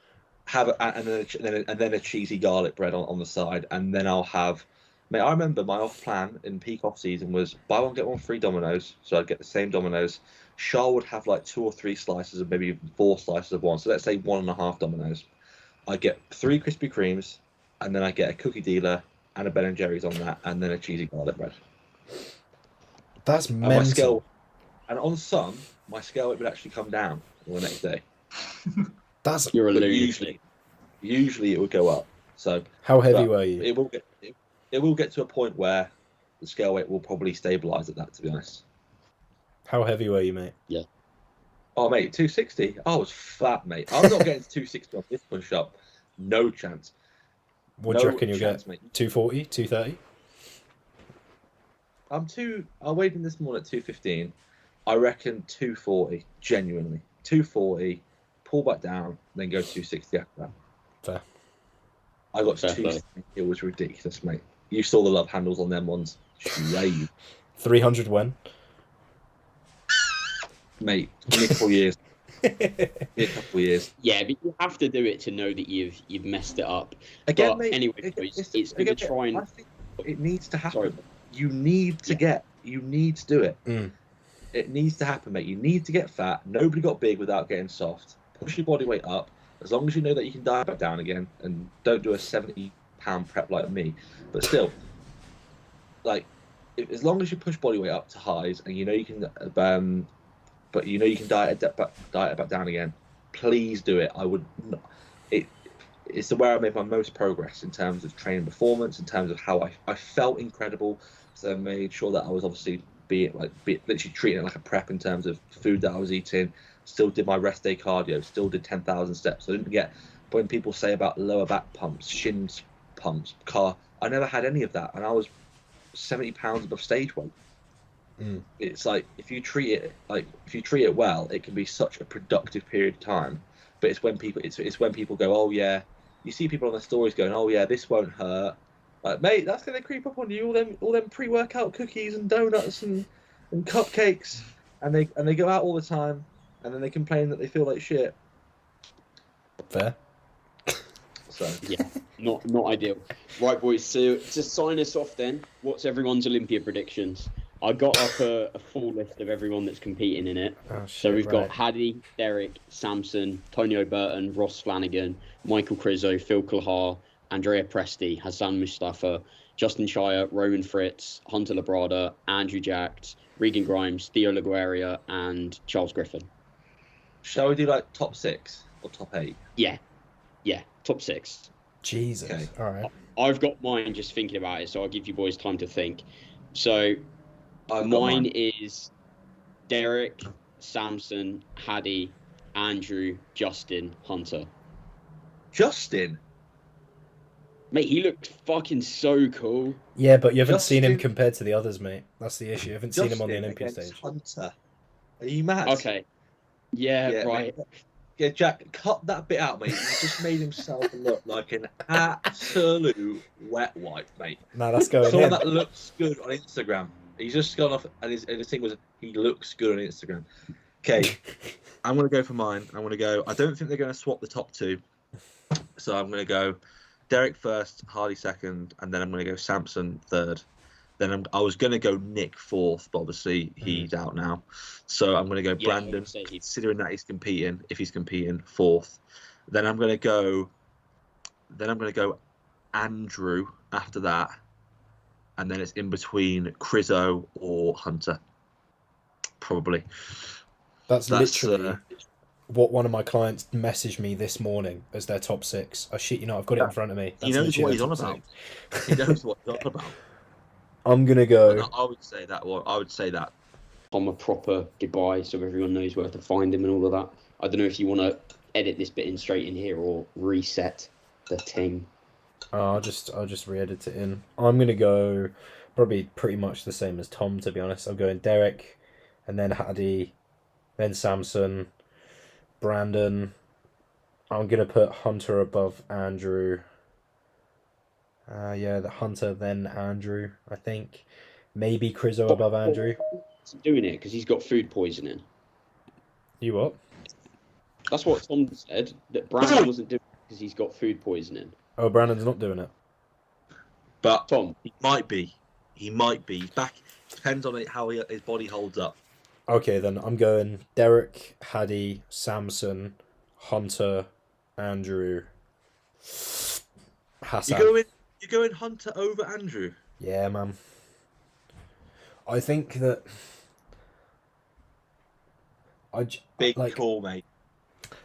have and then a cheesy garlic bread on the side, and then I'll have. Mate, I remember my off plan in peak off season was buy one get one free Dominoes. So I'd get the same Dominoes. Shah would have like 2 or 3 slices of maybe even 4 slices of one. So let's say 1.5 Dominoes. I get 3 Krispy Kremes, and then I get a cookie dealer and a Ben and Jerry's on that, and then a cheesy garlic bread. That's And mental. my scale, and on some, my scale weight would actually come down on the next day. That's You're a But lunatic. usually it would go up. So how heavy but were you? it will get to a point where the scale weight will probably stabilise at that. To be honest. How heavy were you, mate? Oh mate, 260. I was fat, mate. I'm not getting to 260 on this push up. No chance. What do you reckon you'll chance, get? mate. 240, 230? I weighed in this morning at 215. I reckon 240. Genuinely, 240. Pull back down, then go 260 after that. Fair. I got to Fair 260. It was ridiculous, mate. You saw the love handles on them ones. Shame. 300 when? Mate, give me a couple of years. Give me a couple of years. Yeah, but you have to do it to know that you've messed it up. Again, But mate. anyway, boys, it's going to try and. I think it needs to happen. Sorry. You need to You need to do it. Mm. It needs to happen, mate. You need to get fat. Nobody got big without getting soft. Push your body weight up. As long as you know that you can diet back down again, and don't do a 70-pound prep like me. But still, like, as long as you push body weight up to highs, and you know you can, but you know you can diet back down again. Please do it. I would. It's where I made my most progress in terms of training performance, in terms of how I felt incredible. So I made sure that I was obviously literally treating it like a prep in terms of food that I was eating. Still did my rest day cardio. Still did 10,000 steps. I didn't get when people say about lower back pumps, shin pumps, I never had any of that, and I was 70 pounds above stage weight. Mm. It's like if you treat it well, it can be such a productive period of time. But it's when people go, oh yeah, you see people on their stories going, oh yeah, this won't hurt. Like, mate, that's gonna creep up on you. All them pre-workout cookies and donuts and cupcakes, and they go out all the time, and then they complain that they feel like shit. Fair. So Yeah, not ideal. Right, boys. So to sign us off, then, what's everyone's Olympia predictions? I got up a full list of everyone that's competing in it. Oh, shit, So we've right. got Haddy, Derek, Samson, Tonio Burton, Ross Flanagan, Michael Crizzo, Phil Kalhar, Andrea Presti, Hassan Mustafa, Justin Shire, Roman Fritz, Hunter Labrada, Andrew Jacks, Regan Grimes, Theo Laguerria, and Charles Griffin. shall we do like top 6 or top 8? Yeah, top 6. Jesus. Okay. All right. I've got mine just thinking about it, so I'll give you boys time to think. So I've got mine is Derek, Samson, Haddy, Andrew, Justin, Hunter. Justin. Mate, he looked fucking so cool. Yeah, but you haven't seen him Justin- compared to the others, mate. That's the issue. You haven't seen him on the Justin Olympia against stage. Hunter. Are you mad? Okay. Yeah, Yeah, right. mate. Yeah, Jack, cut that bit out, mate. He just made himself look like an absolute wet wipe, mate. No, that's going Someone in. that looks good on Instagram. He's just gone off, and his thing was he looks good on Instagram. Okay, I'm gonna go for mine. I'm gonna go. I don't think they're gonna swap the top 2, so I'm gonna go Derek first, Hardy second, and then I'm gonna go Samson third. Then I was gonna go Nick fourth, but obviously he's out now, so I'm gonna go Yeah, I Brandon. would say he's- Considering that if he's competing fourth, then I'm gonna go Andrew after that, and then it's in between Crizzo or Hunter, probably. That's literally uh, what one of my clients messaged me this morning as their top 6. I shit you not, I've got it in front of me. He That's knows literally what he's their on top about. 6. He knows what he's on about. I'm gonna But go. no, I would say that. Well, I would say that. Tom a proper goodbye so everyone knows where to find him and all of that. I don't know if you want to edit this bit in straight in here or reset the thing. I'll just re-edit it in. I'm gonna go probably pretty much the same as Tom, to be honest. I'm going Derek, and then Haddy, then Samson, Brandon. I'm gonna put Hunter above Andrew. The Hunter then Andrew. I think maybe Crizzo above Andrew. wasn't doing it because he's got food poisoning. You what? That's what Tom said. That Brandon wasn't doing it because he's got food poisoning. Oh, Brandon's not doing it. But Tom, he might be. He's back. Depends on how his body holds up. Okay, then I'm going Derek, Haddy, Samson, Hunter, Andrew, Hassan. You're going Hunter over Andrew. Yeah, man. I think that Big call, mate.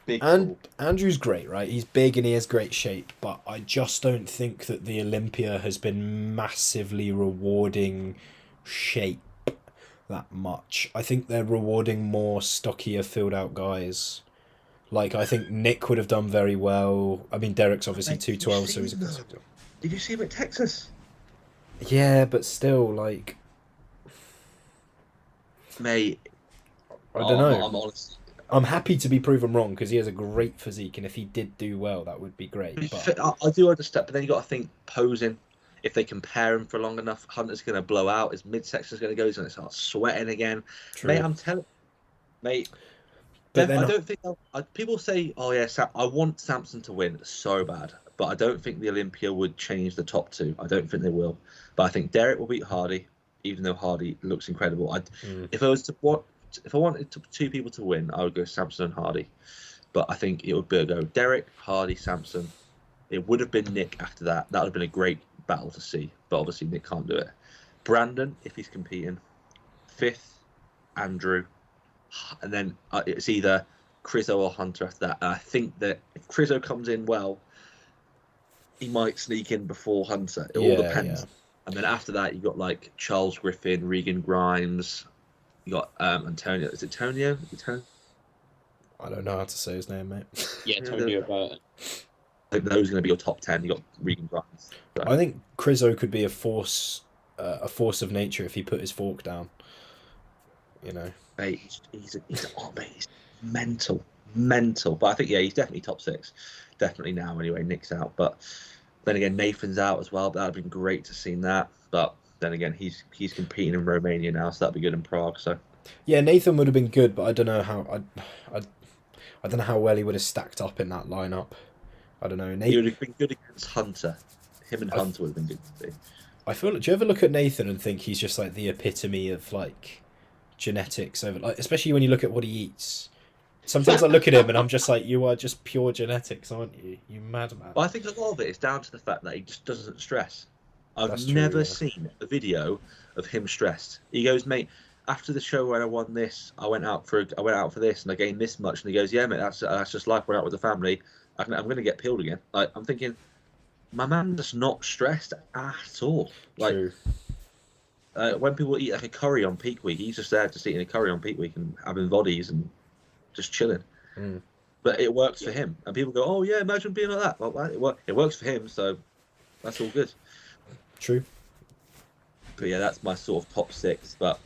Big and call. Andrew's great, right? He's big and he has great shape, but I just don't think that the Olympia has been massively rewarding shape that much. I think they're rewarding more stockier, filled out guys. Like, I think Nick would have done very well. I mean, Derek's obviously 212, so he's a... Did you see him at Texas? Yeah, but still, like... Mate, I don't know. I'm honestly... I'm happy to be proven wrong because he has a great physique, and if he did do well, that would be great. But... I do understand, but then you got to think posing. If they compare him for long enough, Hunter's going to blow out. His midsection's going to go. He's going to start sweating again. True. Mate, I'm telling, mate. But I don't think people say, "Oh yeah, I want Samson to win so bad," but I don't think the Olympia would change the top two. I don't think they will. But I think Derek will beat Hardy, even though Hardy looks incredible. If I wanted two people to win, I would go Samson and Hardy. But I think it would go Derek, Hardy, Samson. It would have been Nick after that. That would have been a great battle to see, but obviously Nick can't do it. Brandon, if he's competing, 5th, Andrew, and then it's either Crizzo or Hunter after that. And I think that if Crizzo comes in well, he might sneak in before Hunter. It all depends. Yeah. And then after that, you got like Charles Griffin, Regan Grimes, you got Antonio. Is it Tonio? I don't know how to say his name, mate. Yeah, Antonio Burton. I think those are going to be your top 10. You got Regan Grimes. So. I think Crizzo could be a force of nature if he put his fork down. You know, mate, he's mental. But I think he's definitely top 6. Definitely now anyway. Nick's out, but then again Nathan's out as well. But that'd been great to see that. But then again he's competing in Romania now, so that'd be good in Prague. So yeah, Nathan would have been good, but I don't know how I don't know how well he would have stacked up in that lineup. I don't know. He would have been good against Hunter. Him and Hunter would have been good to see. I feel. Do you ever look at Nathan and think he's just like the epitome of like genetics over, like, especially when you look at what he eats? Sometimes I look at him and I'm just like, you are just pure genetics, aren't you? You madman. Well, I think a lot of it is down to the fact that he just doesn't stress. I've never seen a video of him stressed. He goes, mate, after the show where I won this, I went out for this and I gained this much. And he goes, yeah, mate, that's just life. We're out with the family. I'm going to get peeled again. Like, I'm thinking, my man just not stressed at all. Like, when people eat like a curry on peak week, he's just there just eating a curry on peak week and having bodies and just chilling. But it works for him. And people go, oh yeah, imagine being like that. Well, it works for him, so that's all good. True. But yeah, that's my sort of top 6. But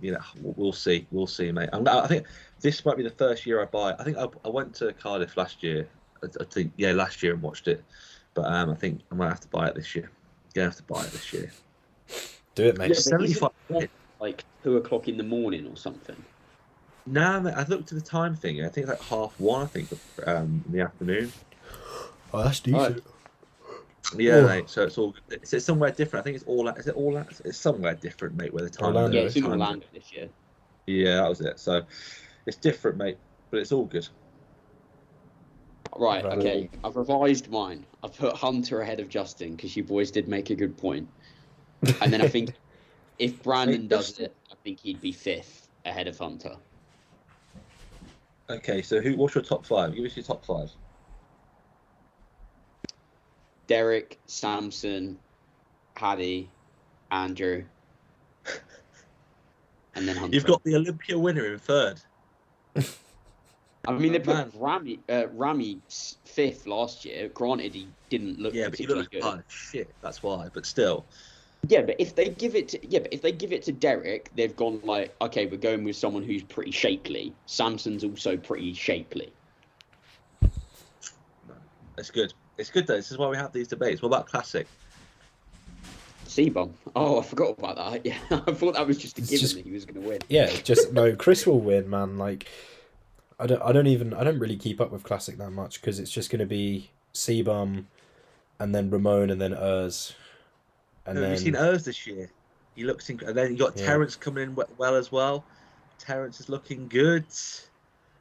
you know, we'll see, mate. I think this might be the first year I buy. I think I went to Cardiff last year. Last year and watched it. But I think I might have to buy it this year. Do it, mate. Yeah, 75 like 2:00 in the morning or something. Nah, mate, I looked at the time thing. I think it's like 1:30. I think in the afternoon. Oh, that's decent. Yeah, mate. So it's all. It's somewhere different. I think it's all. Is it all? It's somewhere different, mate. Where the time. Orlando. Yeah, it's in Orlando this year. Yeah, that was it. So it's different, mate. But it's all good. Right. Okay. I've revised mine. I've put Hunter ahead of Justin because you boys did make a good point. And then I think if Brandon does it, I think he'd be 5th ahead of Hunter. Okay, so what's your top 5? Give us your top 5. Derek, Samson, Haddy, Andrew, and then Hunter. You've got the Olympia winner in 3rd. I mean, they put Rami 5th last year. Granted, he didn't look particularly good. Oh shit, that's why. But still. Yeah, but if they give it to Derek, they've gone like, okay, we're going with someone who's pretty shapely. Samson's also pretty shapely. It's good. It's good though. This is why we have these debates. What about classic? C-bomb. Oh, I forgot about that. Yeah, I thought that was just a It's given just- that he was going to win. Yeah, just no. Chris will win, man. Like, I don't really keep up with Classic that much because it's just going to be C-Bum, and then Ramon, and then Urs, and Have then you seen Urs this year? He looks and then you got Yeah. Terence coming in well as well. Terence is looking good.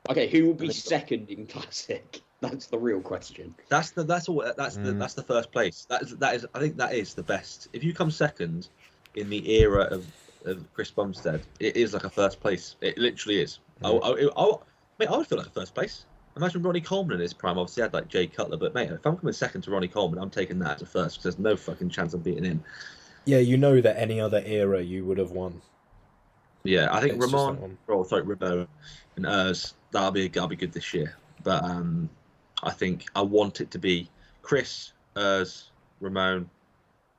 Okay, who will be And then- second in Classic? That's the real question. That's the first place. That is I think that is the best. If you come second in the era of Chris Bumstead, it is like a first place. It literally is. Mate, I would feel like a first place. Imagine Ronnie Coleman in his prime. Obviously, I had like Jay Cutler, but mate, if I'm coming second to Ronnie Coleman, I'm taking that as a first because there's no fucking chance of beating him. yeah, you know that any other era you would have won. Yeah, I think It's just that one. Ramon and Urs, that'll be good this year. But I think I want it to be Chris, Urs, Ramon,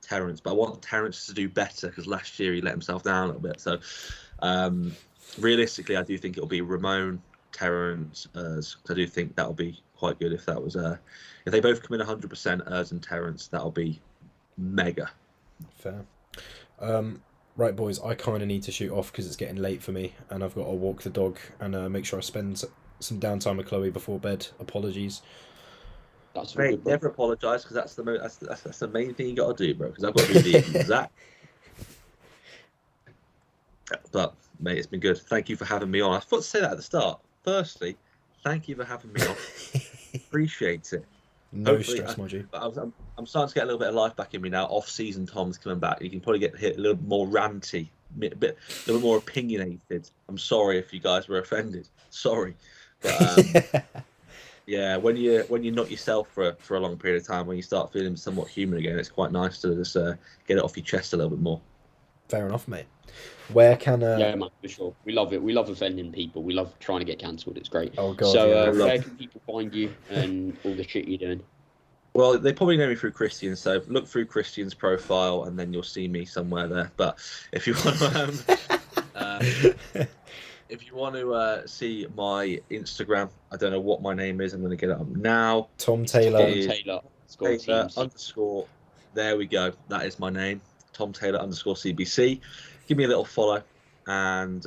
Terence. But I want Terence to do better because last year he let himself down a little bit. So realistically, I do think it'll be Ramon, Terence, Urs. I do think that'll be quite good if that was if they both come in 100%, Urs and Terence, that'll be mega. Fair. Right, boys, I kind of need to shoot off because it's getting late for me, and I've got to walk the dog and make sure I spend some downtime with Chloe before bed. Apologies. That's all Mate, good, bro. never apologise because that's the main thing you got to do, bro. Because I've got to do the exact. But mate, it's been good. Thank you for having me on. I thought to say that at the start. Firstly, thank you for having me on. Appreciate it. No Hopefully, stress, my G. I'm starting to get a little bit of life back in me now. Off-season Tom's coming back. You can probably get hit a little more ranty, a little bit more opinionated. I'm sorry if you guys were offended. Sorry, but yeah, when you're not yourself for a long period of time, when you start feeling somewhat human again, it's quite nice to just get it off your chest a little bit more. Fair enough, mate. Where can Yeah, man, for sure. We love it. We love offending people. We love trying to get cancelled. It's great. Oh god. So, yeah. where can people find you and all the shit you're doing? Well, they probably know me through Christian, so look through Christian's profile, and then you'll see me somewhere there. But if you want to, if you want to see my Instagram, I don't know what my name is. I'm going to get it up now. Tom Taylor. It is Taylor. Taylor _ There we go. That is my name. Tom Taylor _CBC. Give me a little follow, and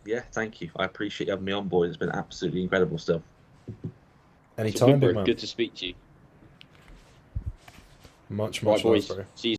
yeah, thank you. I appreciate you having me on, boys. It's been absolutely incredible still. Anytime, big man. Good to speak to you. Much Right, love, boys. bro. See you